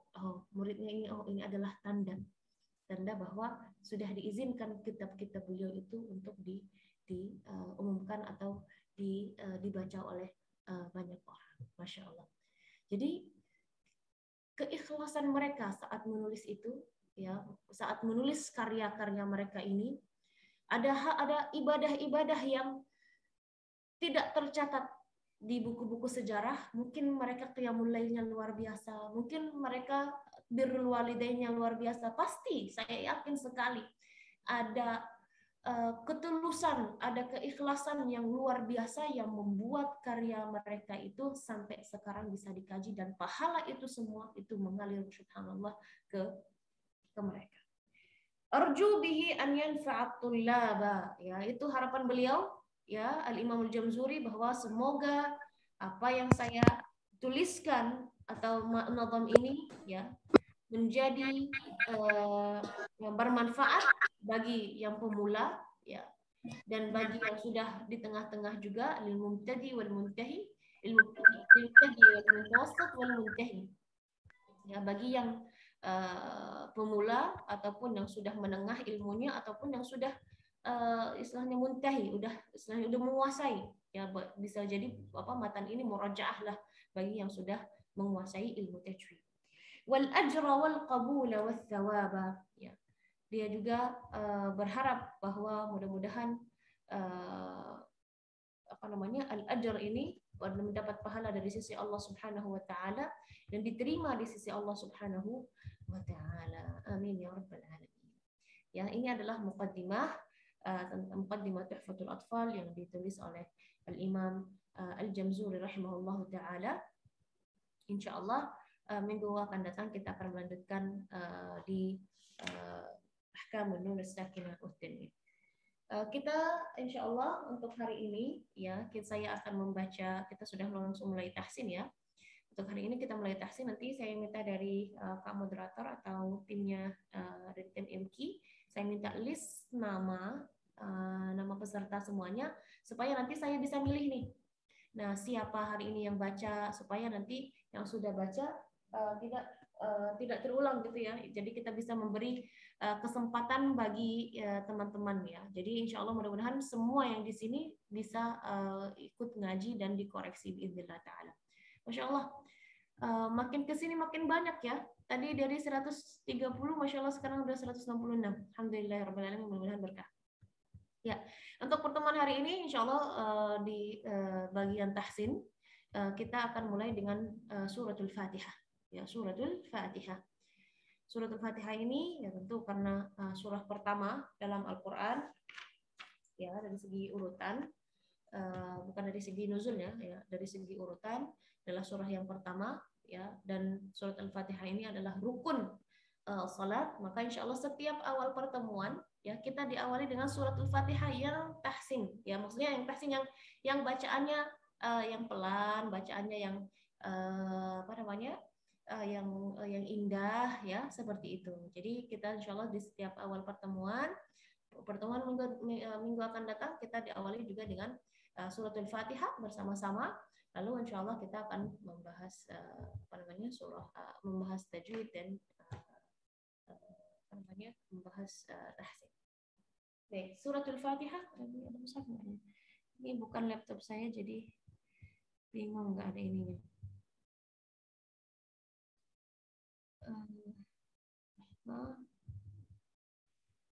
muridnya ini adalah tanda bahwa sudah diizinkan kitab-kitab beliau itu untuk diumumkan atau dibaca oleh banyak orang. Masya Allah. Jadi keikhlasan mereka saat menulis itu, ya, saat menulis karya-karya mereka ini, ada ibadah-ibadah yang tidak tercatat di buku-buku sejarah. Mungkin mereka qiyamul lailnya luar biasa, mungkin mereka birrul walidainnya luar biasa. Pasti saya yakin sekali ada ketulusan, ada keikhlasan yang luar biasa yang membuat karya mereka itu sampai sekarang bisa dikaji, dan pahala itu semua itu mengalir subhanallah ke mereka. Arju bihi an yanfa'at tullaba, ya, itu harapan beliau, ya, Al-Imam Al-Jamzuri, bahwa semoga apa yang saya tuliskan atau nazam ini, ya, menjadi yang bermanfaat bagi yang pemula, ya, dan bagi yang sudah di tengah-tengah juga, lil mubtadi wal muntahi, lil mubtadi wal mutawassat wal muntahi, ya, bagi yang pemula ataupun yang sudah menengah ilmunya ataupun yang sudah istilahnya muntahi, istilahnya udah menguasai, ya, bisa jadi matan ini murajaah lah bagi yang sudah menguasai ilmu tajwid. Wal ajra wal qabula wal thawaba, ya, dia juga berharap bahwa mudah-mudahan al ajr ini mendapat pahala dari sisi Allah Subhanahu wa taala dan diterima di sisi Allah Subhanahu wa taala. Amin ya rabbal alamin. Ya, ini adalah muqaddimah Tuhfatul Atfal yang ditulis oleh Al-Imam Al-Jamzuri rahimahullahu taala. Insyaallah minggu akan datang kita akan melanjutkan di Ahkamun Nun As-Sakinah Ut-Tanwin. Kita insya Allah untuk hari ini, ya, saya akan membaca, kita sudah langsung mulai tahsin, ya. Untuk hari ini kita mulai tahsin, nanti saya minta dari Kak Moderator atau timnya dari tim MQ, saya minta list nama peserta semuanya, supaya nanti saya bisa milih nih. Nah, siapa hari ini yang baca, supaya nanti yang sudah baca tidak tidak terulang gitu ya. Jadi kita bisa memberi kesempatan bagi teman-teman ya. Jadi insya Allah mudah-mudahan semua yang di sini bisa ikut ngaji dan dikoreksi biiznillah taala. Masya Allah. Makin ke sini makin banyak ya. Tadi dari 130, Masya Allah sekarang udah 166. Alhamdulillahirrahmanirrahim, mudah-mudahan berkah. Ya, untuk pertemuan hari ini insya Allah di bagian tahsin kita akan mulai dengan suratul Fatihah. Ya, suratul Fatihah. Suratul Fatihah ini ya tentu karena surah pertama dalam Al-Qur'an ya dari segi urutan bukan dari segi nuzulnya ya, dari segi urutan adalah surah yang pertama ya, dan surat Al-Fatihah ini adalah rukun salat, maka insya Allah setiap awal pertemuan ya kita diawali dengan surat Al-Fatihah yang tahsin ya, maksudnya yang tahsin yang bacaannya yang pelan, bacaannya yang apa namanya yang indah ya, seperti itu. Jadi kita insya Allah di setiap awal pertemuan minggu akan datang kita diawali juga dengan suratul Fatihah bersama-sama. Lalu insya Allah kita akan membahas membahas tajwid dan membahas tahsin. Baik, suratul Fatihah. Ini bukan laptop saya jadi bingung nggak ada ininya.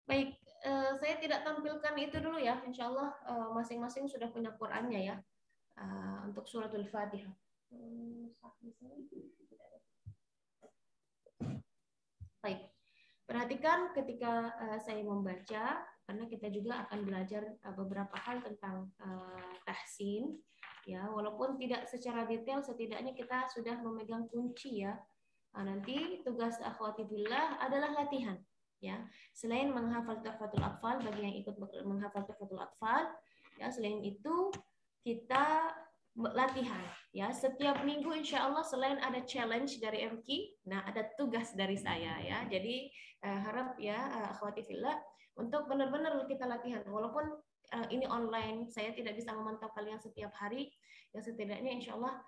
Baik, saya tidak tampilkan itu dulu ya. Insya Allah masing-masing sudah punya Qur'annya ya. Untuk suratul Fatihah. Baik, perhatikan ketika saya membaca, karena kita juga akan belajar beberapa hal tentang tahsin. Ya, walaupun tidak secara detail, setidaknya kita sudah memegang kunci ya. Nanti tugas akhwati billah adalah latihan. Ya, selain menghafal Tuhfatul Atfal bagi yang ikut menghafal Tuhfatul Atfal, ya selain itu kita latihan ya setiap minggu insya Allah. Selain ada challenge dari MQ, nah ada tugas dari saya ya. Jadi harap ya akhwati fillah untuk benar-benar kita latihan, walaupun ini online, saya tidak bisa memantau kalian setiap hari ya, setidaknya insya Allah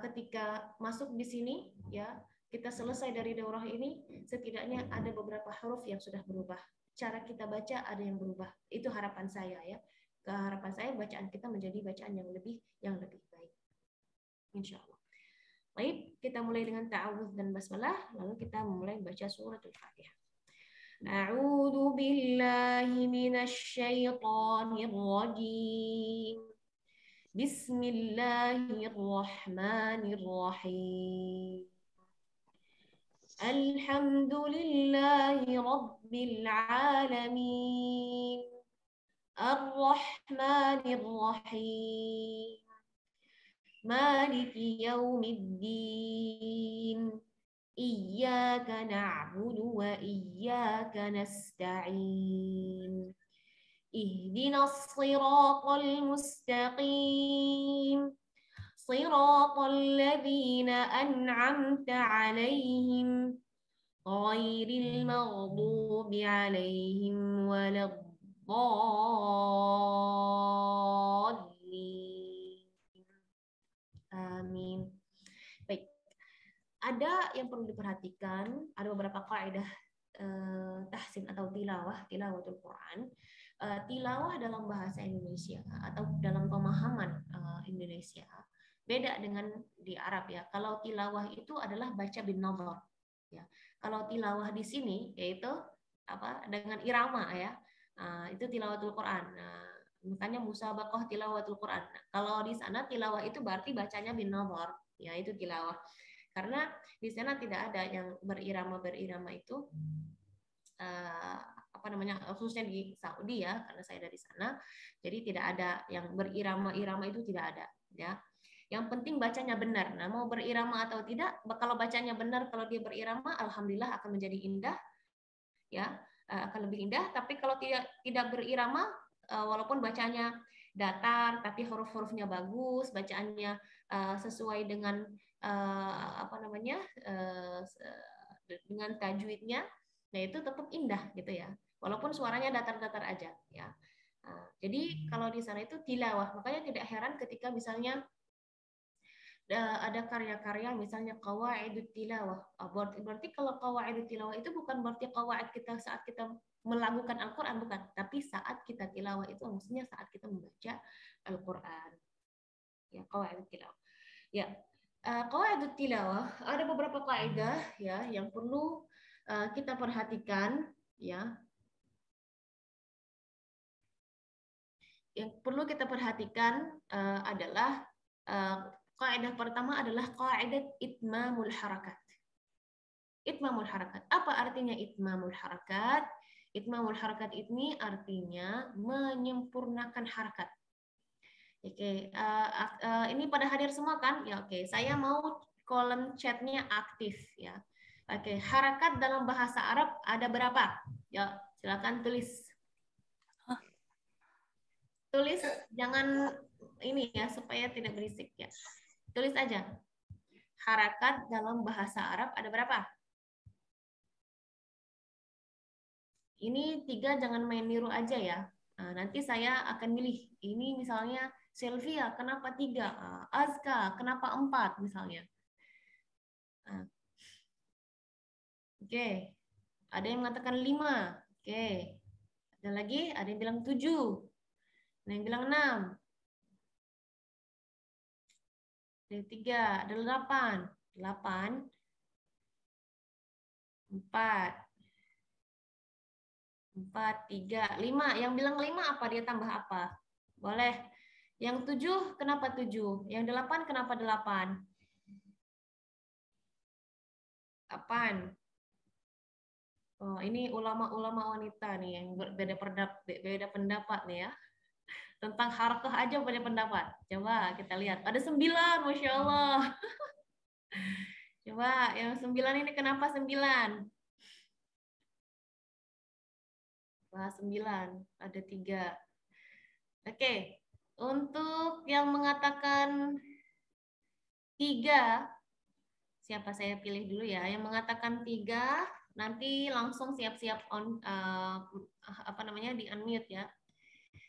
ketika masuk di sini ya, kita selesai dari daurah ini, setidaknya ada beberapa huruf yang sudah berubah. Cara kita baca ada yang berubah. Itu harapan saya ya. Harapan saya bacaan kita menjadi bacaan yang lebih baik. Insya Allah. Baik, kita mulai dengan ta'awudz dan basmalah, lalu kita mulai baca suratul Fatihah. A'udzu billahi minasy syaithanir rajim. Bismillahirrahmanirrahim. Alhamdulillahi Rabbil Alamin. Ar-Rahmanir Rahim. Maliki Yaumiddin. Iyyaka na'budu wa iyyaka nasta'in. Ihdinas siratal mustaqim. صراط الذين أنعمت عليهم غير المغضوب عليهم ولا الضالين. Amin. Baik. Ada yang perlu diperhatikan, ada beberapa kaidah tahsin atau tilawatul Quran. Tilawah dalam bahasa Indonesia atau dalam pemahaman Indonesia beda dengan di Arab ya. Kalau tilawah itu adalah baca bin nazar ya. Kalau tilawah di sini yaitu dengan irama ya. Itu tilawatul Quran. Makanya musabaqah tilawatul Quran. Kalau di sana tilawah itu berarti bacanya bin nazar ya, itu tilawah. Karena di sana tidak ada yang berirama itu khususnya di Saudi ya, karena saya dari sana. Jadi tidak ada yang berirama-irama, itu tidak ada ya. Yang penting bacanya benar. Nah, mau berirama atau tidak, kalau bacanya benar, kalau dia berirama, alhamdulillah akan menjadi indah, ya, akan lebih indah. Tapi kalau tidak berirama, walaupun bacanya datar, tapi huruf-hurufnya bagus, bacaannya sesuai dengan dengan tajwidnya, nah itu tetap indah gitu ya. Walaupun suaranya datar-datar aja, ya. Jadi kalau di sana itu tilawah, makanya tidak heran ketika misalnya ada karya-karya misalnya qawaidut tilawah. Berarti kalau qawaidut tilawah itu bukan berarti qawaid kita saat kita melakukan Al-Qur'an, bukan, tapi saat kita tilawah itu maksudnya saat kita membaca Al-Qur'an. Ya, qawaidut tilawah. Ya. Qawaidut tilawah ada beberapa kaidah ya yang perlu kita perhatikan ya. Yang perlu kita perhatikan adalah kaidah pertama adalah kaidah itmamul harakat. Itmamul harakat. Apa artinya itmamul harakat? Itmamul harakat ini artinya menyempurnakan harakat. Oke, ini pada hadir semua kan? Ya, oke. Saya mau kolom chatnya aktif ya. Oke, harakat dalam bahasa Arab ada berapa? Ya, silakan tulis. Tulis, jangan ini ya supaya tidak berisik ya. Tulis aja. Harakat dalam bahasa Arab ada berapa? Ini 3, jangan main niru aja ya. Nah, nanti saya akan milih. Ini misalnya Sylvia, kenapa 3? Azka, kenapa 4 misalnya. Nah. Oke. Ada yang mengatakan 5. Oke. Ada lagi, ada yang bilang 7. Ada yang bilang 6. Ada 3, ada 8. 8. 4. 4, 3, 5. Yang bilang 5 apa? Dia tambah apa? Boleh. Yang 7, kenapa 7? Yang 8, kenapa 8? 8. Oh, ini ulama-ulama wanita nih yang beda pendapat nih ya. Tentang harakah aja beda pendapat. Coba kita lihat. Ada 9, Masya Allah. Coba yang 9 ini kenapa 9? Wah, 9. Ada 3. Oke. Untuk yang mengatakan 3, siapa saya pilih dulu ya? Yang mengatakan 3, nanti langsung siap-siap on di unmute ya.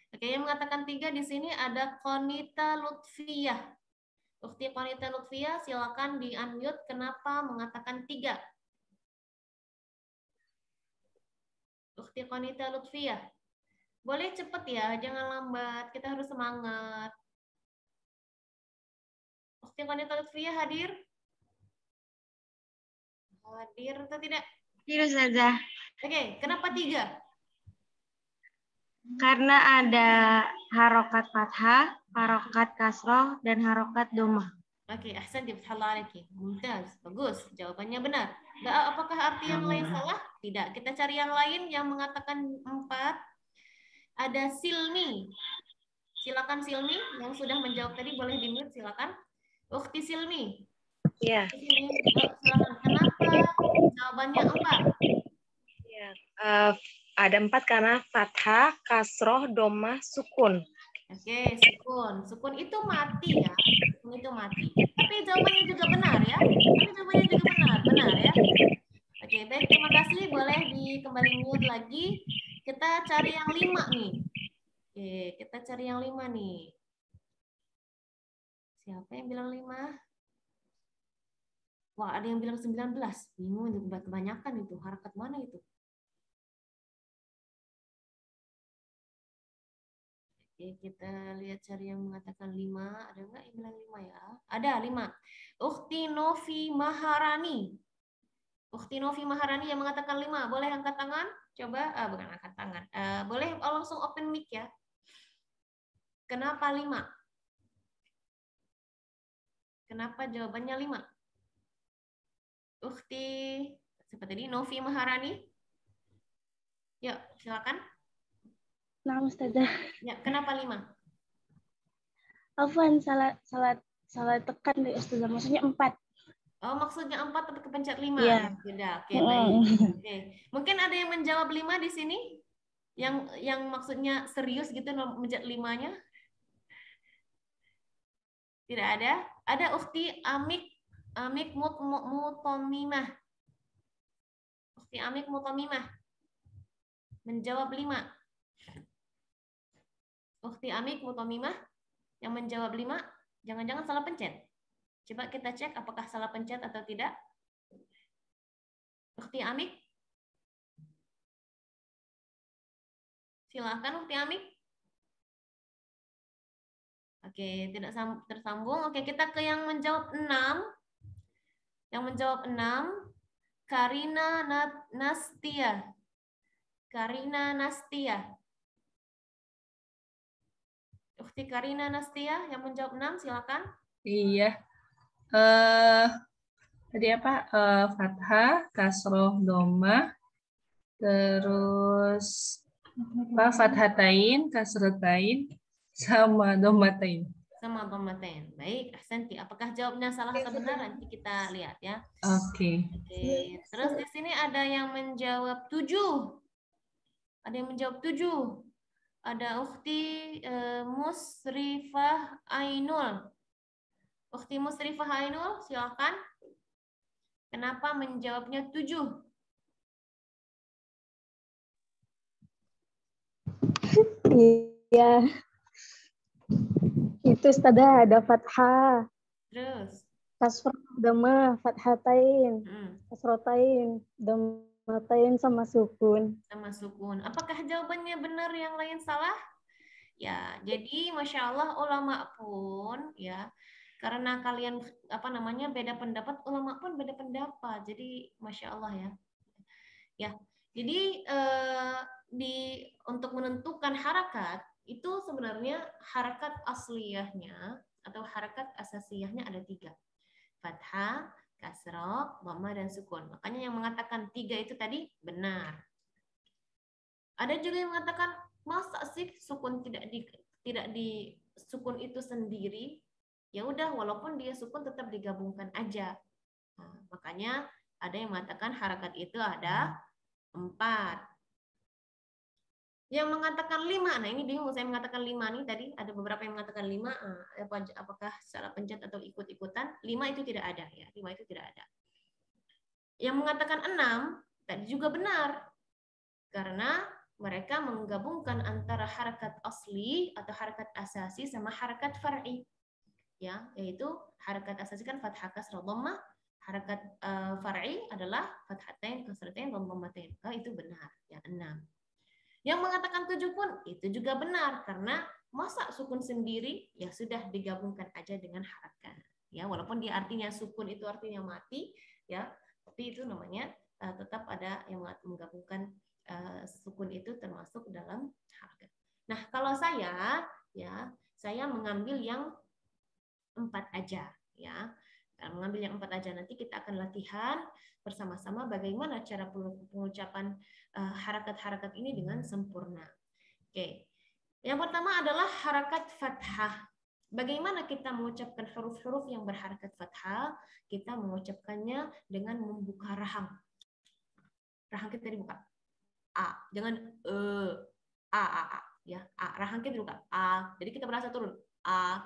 Oke, yang mengatakan 3 di sini ada Konita Lutfiyah. Ukti Konita Lutfiyah, silakan di unmute. Kenapa mengatakan 3? Ukti Konita Lutfiyah. Boleh cepet ya, jangan lambat. Kita harus semangat. Ukti Konita Lutfiyah hadir? Hadir atau tidak? Tidak saja. Oke, kenapa 3? Karena ada harokat fathah, harokat kasroh, dan harokat domah. Oke, ahsan, fathahullah alaiki. Mumtaz, bagus. Jawabannya benar. Apakah arti yang lain salah? Tidak. Kita cari yang lain yang mengatakan 4. Ada Silmi. Silakan Silmi yang sudah menjawab tadi boleh di-mute, silakan. Ukti Silmi. Iya. Silakan. Kenapa jawabannya 4? Ya, ada 4 karena fathah, kasroh, domah, sukun. Oke, sukun. Sukun itu mati ya. Sukun itu mati. Tapi jawabannya juga benar ya. Benar ya. Oke, baik, terima kasih. Boleh kembali mute lagi. Kita cari yang 5 nih. Oke, kita cari yang 5 nih. Siapa yang bilang 5? Wah, ada yang bilang 19. Bingung, kebanyakan itu. Harakat mana itu? Oke, kita lihat cari yang mengatakan 5. Ada nggak yang bilang 5 ya? Ada, 5. Ukti Novi Maharani. Ukti Novi Maharani yang mengatakan 5. Boleh angkat tangan? Coba, bukan angkat tangan. Boleh langsung open mic ya. Kenapa 5? Kenapa jawabannya 5? Ukti, seperti tadi, Novi Maharani. Yuk, silakan. Nah, Ustazah. Ya, kenapa 5? Afwan, salah tekan deh Ustazah. Maksudnya 4. Oh, maksudnya 4 tapi kepencet 5. Iya. Ya, sudah. Oke, baik. Oke. Mungkin ada yang menjawab 5 di sini? Yang maksudnya serius gitu mencet 5-nya? Tidak ada. Ada Ukti Amik Mutomimah. Ukti Amik Mutomimah. Menjawab 5. Ukti Amik Mutomimah yang menjawab 5. Jangan-jangan salah pencet. Coba kita cek apakah salah pencet atau tidak. Ukhti Amik. Silakan Ukhti Amik. Oke, tidak tersambung. Oke, kita ke yang menjawab 6. Yang menjawab 6, Karina Nastia. Karina Nastia. Ukhti Karina Nastia yang menjawab 6, silakan. Iya. Tadi apa? Fathah, kasroh, doma, terus apa? Fathatain, kasrotain, sama domatain. Sama domatain. Baik, ahsanti. Apakah jawabnya salah atau benar? Nanti kita lihat ya. Oke. Oke. Terus di sini ada yang menjawab 7. Ada yang menjawab 7. Ada Ukhti Musrifah Ainul. Ukhti Musrifah Ainul, silakan. Kenapa menjawabnya 7? Iya. Itu Ustazah ada fathah, Terus. kasroh, dhamma, fathatain, Hmm. kasrotain, dhammatain sama sukun. Sama sukun. Apakah jawabannya benar, yang lain salah? Ya, jadi Masya Allah ulama pun ya, karena kalian beda pendapat, ulama pun beda pendapat. Jadi Masya Allah ya. Ya, jadi untuk menentukan harakat itu sebenarnya harakat asliyahnya atau harakat asasiyahnya ada 3. Fathah, kasroh, dhamma, dan sukun. Makanya yang mengatakan 3 itu tadi benar. Ada juga yang mengatakan masa sih sukun tidak di sukun itu sendiri? Ya udah, walaupun dia sukun tetap digabungkan aja. Nah, makanya ada yang mengatakan harakat itu ada 4. Yang mengatakan 5, nah ini bingung saya mengatakan 5 nih, tadi ada beberapa yang mengatakan 5, apakah salah pencet atau ikut-ikutan? 5 itu tidak ada ya, 5 itu tidak ada. Yang mengatakan 6 tadi juga benar, karena mereka menggabungkan antara harakat asli atau harakat asasi sama harakat far'i, ya, yaitu harakat asasi kan fathah, kasrah, dhammah, harakat far'i adalah fathatain, kasratain, dan dhammatain. Itu benar, ya 6. Yang mengatakan 7 pun itu juga benar, karena masa sukun sendiri ya sudah digabungkan aja dengan harakat. Ya, walaupun dia artinya sukun itu artinya mati, ya, tapi itu namanya tetap ada yang menggabungkan sukun itu termasuk dalam harakat. Nah, kalau saya ya, saya mengambil yang 4 aja ya. Mengambil yang 4 aja, nanti kita akan latihan bersama-sama bagaimana cara pengucapan harakat-harakat ini dengan sempurna. Oke. Yang pertama adalah harakat fathah. Bagaimana kita mengucapkan huruf-huruf yang berharakat fathah? Kita mengucapkannya dengan membuka rahang. Rahang kita dibuka. A, jangan a ya. A, rahang kita dibuka. A. Jadi kita berasa turun. A,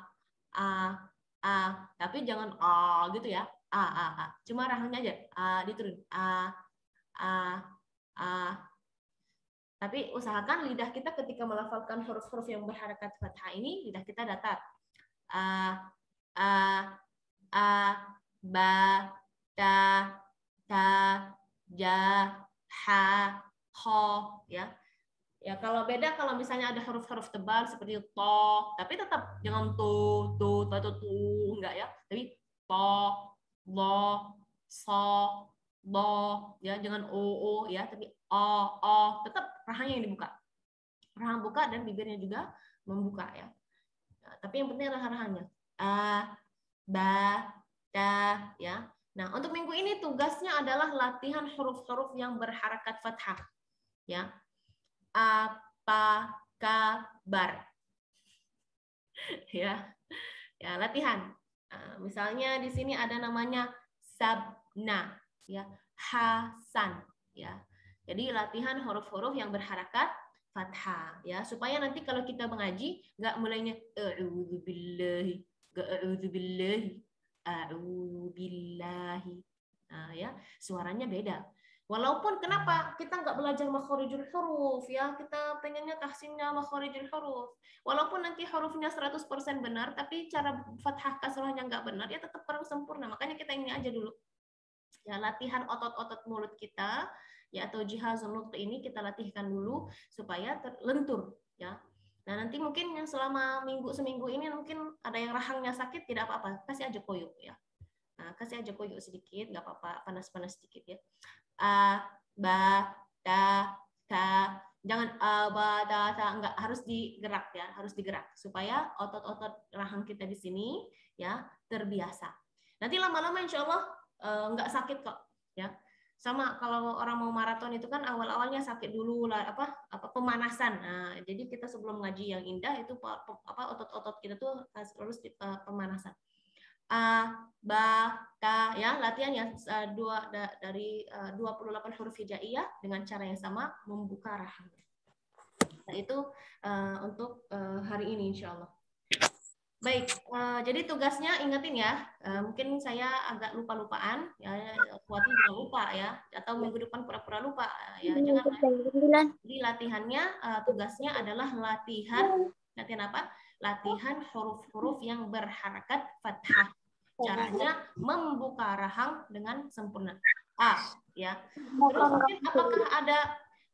tapi jangan a gitu ya. A. Cuma rahangnya aja. A diturun. A. Tapi usahakan lidah kita ketika melafalkan huruf-huruf yang berharakat fathah ini, lidah kita datar. A, ba, ta, ja, ha, ho, ya. Ya, kalau beda kalau misalnya ada huruf-huruf tebal seperti to, tapi tetap jangan tu, enggak ya. Tapi to, lo, so, lo, ya, jangan o ya, tapi o, tetap rahangnya yang dibuka. Rahang buka dan bibirnya juga membuka ya. Nah, tapi yang penting adalah rahangnya. A, ba, ta, ya. Nah, untuk minggu ini tugasnya adalah latihan huruf-huruf yang berharakat fathah. Ya. Apa kabar? Ya, latihan. Misalnya di sini ada namanya Sabna, ya, Hasan, ya. Jadi latihan huruf-huruf yang berharakat fathah, ya, supaya nanti kalau kita mengaji nggak mulainya a'udzubillahi, a'udzubillahi, a'udzubillahi. Nah, ya, suaranya beda. Walaupun kenapa kita nggak belajar makharijul huruf ya, kita pengennya tahsinnya makharijul huruf. Walaupun nanti hurufnya 100% benar, tapi cara fathah kasrahnya nggak benar, ya tetap kurang sempurna. Makanya kita ini aja dulu. Ya, latihan otot-otot mulut kita, ya atau jihazul nutq ini kita latihkan dulu supaya lentur ya. Nah, nanti mungkin yang selama seminggu ini mungkin ada yang rahangnya sakit, tidak apa-apa, kasih aja koyuk ya. Nah, kasih aja koyuk sedikit, nggak apa-apa, panas-panas sedikit ya. A, ba, ta, ta. Jangan a, ba, ta, ta. Nggak, harus digerak ya, harus digerak supaya otot-otot rahang kita di sini ya terbiasa. Nanti lama-lama insya Allah nggak sakit kok ya. Sama kalau orang mau maraton itu kan awal-awalnya sakit dulu lah, apa pemanasan. Nah, jadi kita sebelum ngaji yang indah itu otot-otot kita tuh harus pemanasan. A, ba, ta ya, latihannya dari 28 huruf hijaiyah dengan cara yang sama membuka rahang. Nah, itu untuk hari ini insya Allah. Baik, jadi tugasnya ingetin ya, mungkin saya agak lupa-lupaan, ya, kuatnya jangan lupa ya, atau minggu depan pura-pura lupa, ya jangan. Jadi latihannya, tugasnya adalah latihan apa? Latihan huruf-huruf yang berharakat fathah. Caranya membuka rahang dengan sempurna. A, ya. Terus mungkin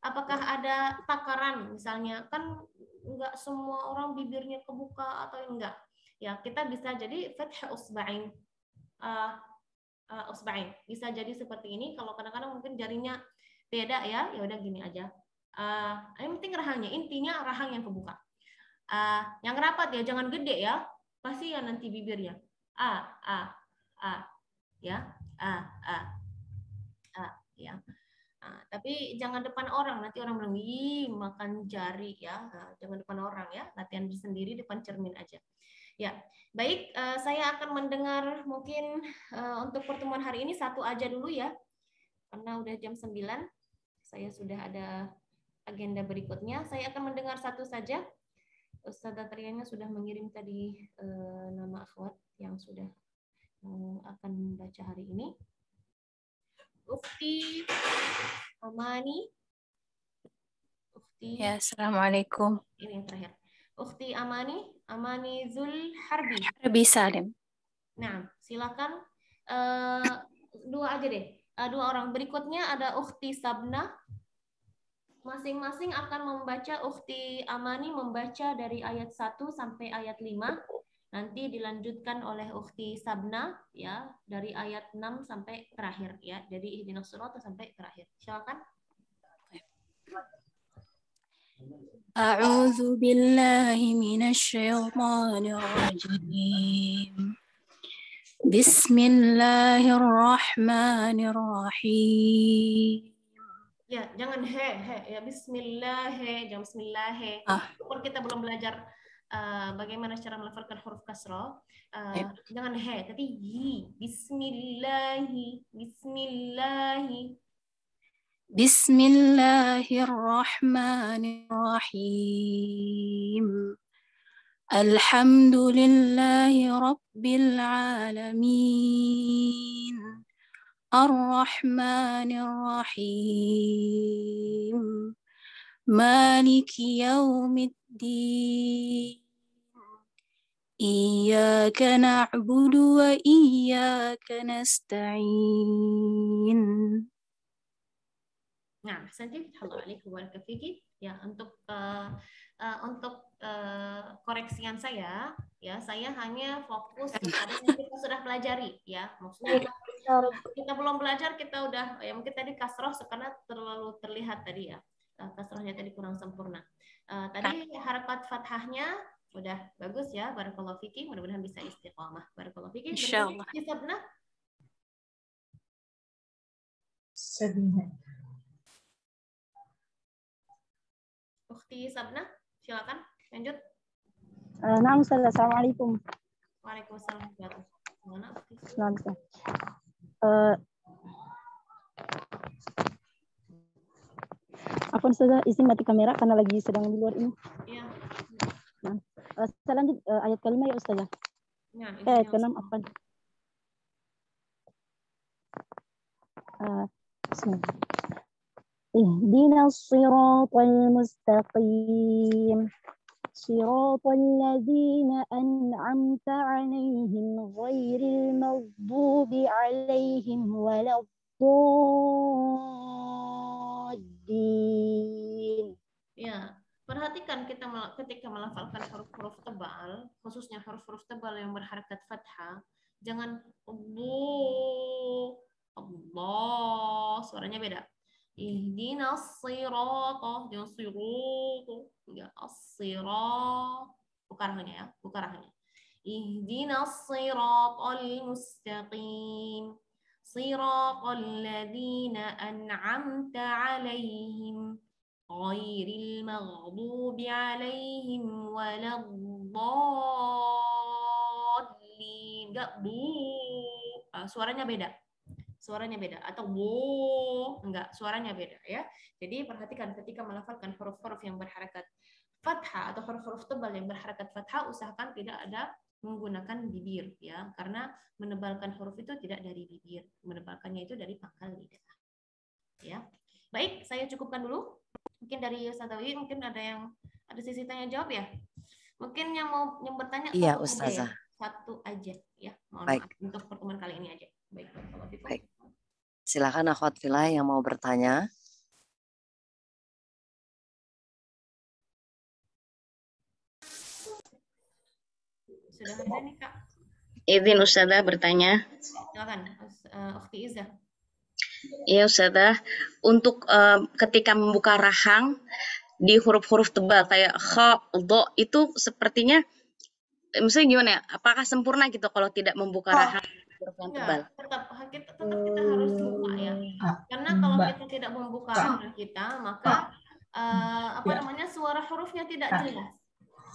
apakah ada takaran, misalnya kan enggak semua orang bibirnya kebuka atau enggak. Ya, kita bisa jadi fathah usba'in. Usba'in. Bisa jadi seperti ini, kalau kadang-kadang mungkin jarinya beda ya, ya udah gini aja. Yang penting rahangnya, intinya rahang yang kebuka. Yang rapat ya, jangan gede ya. Pasti ya nanti bibirnya. A, ya. Ya. Tapi jangan depan orang, nanti orang bilang, "Ih, makan jari ya." Jangan depan orang ya, latihan sendiri depan cermin aja. Ya, baik, saya akan mendengar mungkin untuk pertemuan hari ini satu aja dulu ya. Karena udah jam 9, saya sudah ada agenda berikutnya. Saya akan mendengar satu saja. Ustazah Triana sudah mengirim tadi nama akhwat yang sudah akan membaca hari ini. Ukhti Amani. Ukhti. Ya, assalamualaikum. Ini yang terakhir. Ukhti Amani Zul Harbi. Harbi Salim. Nah, silakan dua aja deh. Dua orang. Berikutnya ada Ukhti Sabna. Masing-masing akan membaca, Ukhti Amani membaca dari ayat 1 sampai ayat 5. Nanti dilanjutkan oleh Ukhti Sabna ya dari ayat 6 sampai terakhir ya. Jadi ihdinas shirata sampai terakhir. Silakan. A'udzu billahi minasy syaithanir rajim. Bismillahirrahmanirrahim. Ya, jangan ya bismillah, jangan bismillah. Walaupun kita belum belajar bagaimana cara melafalkan huruf kasrah, jangan tapi bismillahi. Bismillahirrahmanirrahim. Alhamdulillahi rabbil alamin. Ar-Rahmanir Rahim. Maliki yaumiddin. Iyyaka na'budu wa iyyaka nasta'in. Nah, Santi, Assalamualaikum warahmatullahi wabarakatuh. Ya, untuk koreksian saya, ya saya hanya fokus kepada yang kita sudah pelajari, ya. Maksudnya kita belum belajar, kita udah, ya mungkin tadi kasroh karena terlalu terlihat tadi ya, kasrohnya tadi kurang sempurna. Tadi harakat fathahnya udah bagus ya, barakallahu fiki, mudah-mudahan bisa istiqomah. Barakallahu fiki. Insyaallah. Sabna. Ukhti Sabna, silakan lanjut. Nah, Ustazah, assalamualaikum. Waalaikumsalam. Mana? Aku Ustazah izin mati kamera karena lagi sedang di luar ini. Iya. Nah, saya lanjut ayat kelima ya Ustazah. Ya, Ayat ke-6 apa? Bismillah. Ihdinas siratal mustaqim. Siratal ladzina an'amta 'alaihim ghairil maghdubi 'alaihim waladdallin. Ya, perhatikan kita ketika melafalkan huruf-huruf tebal, khususnya huruf-huruf tebal yang berharakat fathah, jangan Allah, suaranya beda. Ihdinas sirata, jangan sirata, ya as-sirat, buka rahangnya ya, buka rahangnya. Ihdinas siratal mustaqim, siratal ladzina an'amta 'alaihim ghairil maghdubi 'alaihim waladdallin. Enggak suaranya beda. Suaranya beda atau enggak, suaranya beda ya. Jadi perhatikan ketika melafalkan huruf-huruf yang berharakat fathah atau huruf-huruf tebal yang berharakat fathah, usahakan tidak ada menggunakan bibir ya, karena menebalkan huruf itu tidak dari bibir, menebalkannya itu dari pangkal lidah. Ya. Baik, saya cukupkan dulu. Mungkin dari Ustazah Wiwi mungkin ada sisi tanya jawab ya. Mungkin yang bertanya Iya, Ustazah. Satu aja ya. Mohon Baik. maaf untuk pertemuan kali ini aja. Baik. Baik. Silakan akhwat fillah yang mau bertanya. Sudah ada nih, Kak. Izin Ustazah bertanya. Silakan, Ukhti Izzah. Iya Ustazah, untuk ketika membuka rahang di huruf-huruf tebal kayak kha, dha itu sepertinya maksudnya gimana ya? Apakah sempurna gitu kalau tidak membuka rahang huruf yang tebal? Tetap kita harus buka ya. Karena kalau kita tidak membuka rahang kita, maka suara hurufnya tidak jelas.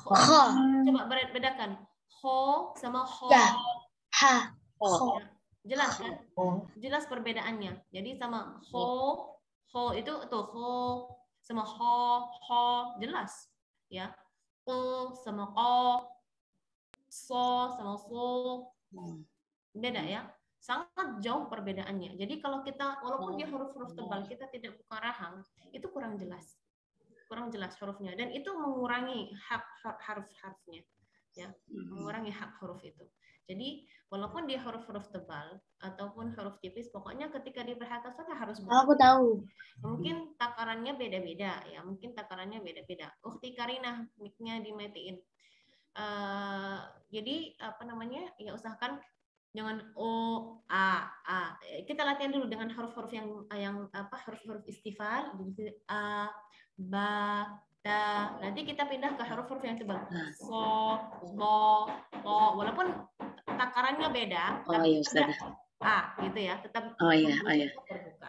Coba bedakan. Ho sama ho. Ha. Jelas kan? Jelas perbedaannya. Jadi sama ho itu tuh ho sama ho jelas ya. Sama so sama so beda ya, sangat jauh perbedaannya. Jadi kalau kita walaupun dia huruf-huruf tebal kita tidak buka rahang, itu kurang jelas hurufnya, dan itu mengurangi hak harf-harfnya ya, mengurangi hak huruf itu. Jadi walaupun dia huruf-huruf tebal ataupun huruf tipis, pokoknya ketika dia berharakat fathah harus buka. Aku tahu. Mungkin takarannya beda-beda ya, Ukhti Karinah, mic-nya dimatiin. Jadi ya usahakan jangan o a. Kita latihan dulu dengan huruf-huruf yang huruf-huruf istifal, a, ba, ta. Nanti kita pindah ke huruf-huruf yang tebal, so, bo, ko. Walaupun takarannya beda, iya Ustazah. Gitu ya, tetap. Iya.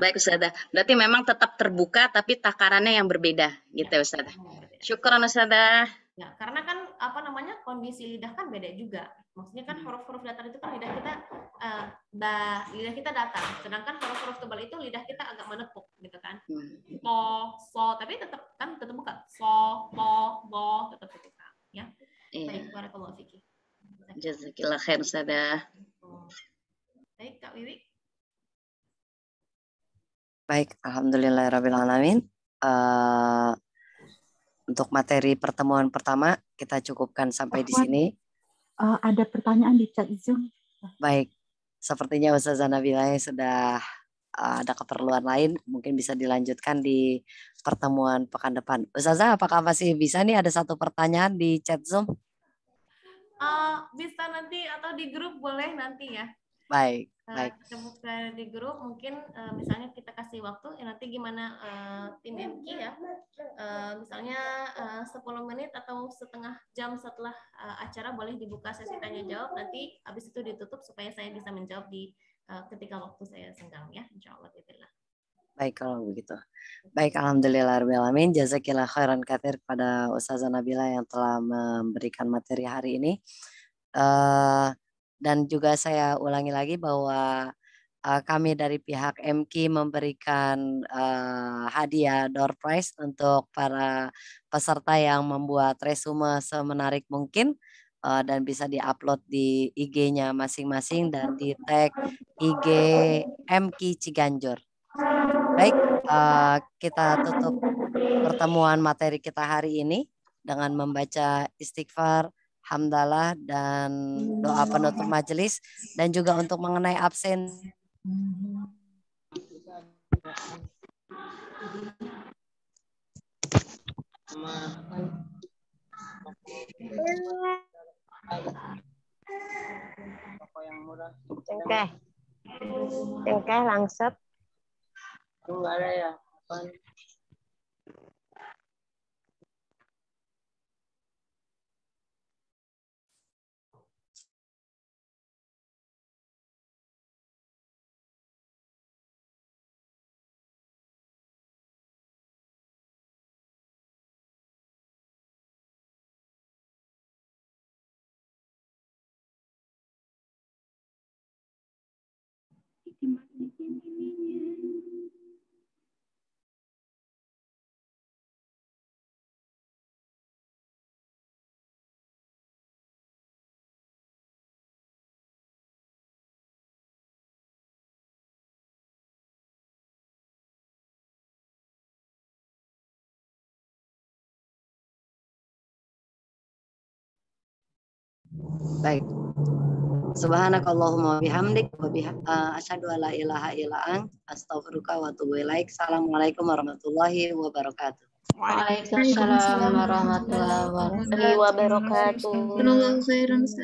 Baik Ustazah. Berarti memang tetap terbuka tapi takarannya yang berbeda gitu ya Ustazah. Syukran Ustazah. Ya, karena kan kondisi lidah kan beda juga. Maksudnya kan huruf-huruf datar itu kan lidah kita lidah kita datar, sedangkan huruf-huruf tebal itu lidah kita agak menepuk gitu kan. So, tapi tetap buka. So, bo, tetap buka ya. Baik, barakallahu fiki. Jazakillah khair Ustazah. Baik, Kak Wiwi. Baik, alhamdulillahirabbil alamin. Untuk materi pertemuan pertama kita cukupkan sampai di sini. Ada pertanyaan di chat Zoom. Baik, sepertinya Ustazah Nabila sudah ada keperluan lain, mungkin bisa dilanjutkan di pertemuan pekan depan. Ustazah, apakah masih bisa nih ada satu pertanyaan di chat Zoom? Bisa nanti atau di grup boleh nanti ya. Baik. Kita buka di grup, mungkin misalnya kita kasih waktu nanti gimana tim MQ ya, misalnya 10 menit atau setengah jam setelah acara boleh dibuka sesi tanya jawab, nanti habis itu ditutup supaya saya bisa menjawab di ketika waktu saya senggang ya, insyaallah. Baik kalau begitu. Baik, alhamdulillahirabbil alamin. Jazakillah khairan katsir kepada Ustazah Nabila yang telah memberikan materi hari ini. Dan juga saya ulangi lagi bahwa kami dari pihak MQ memberikan hadiah door prize untuk para peserta yang membuat resume semenarik mungkin dan bisa diupload di IG-nya masing-masing dan di tag IG MQ Ciganjur. Baik, kita tutup pertemuan materi kita hari ini dengan membaca istighfar, hamdalah, dan doa penutup majelis, dan juga untuk mengenai absen. Cengkeh langsep. Enggak ada ya. Baik. Subhanakallahumma bihamdik wa asyhadu an la ilaha illa anta astaghfiruka wa atubu ilaik. Assalamualaikum warahmatullahi wabarakatuh. Waalaikumsalam warahmatullahi wabarakatuh.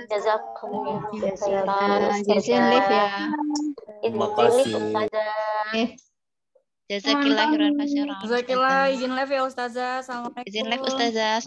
Jazakumullah khairan. Izin live ya. Jazakillah khairan. Jazakillah, izin live ya Ustazah. Assalamualaikum. Izin live Ustazah.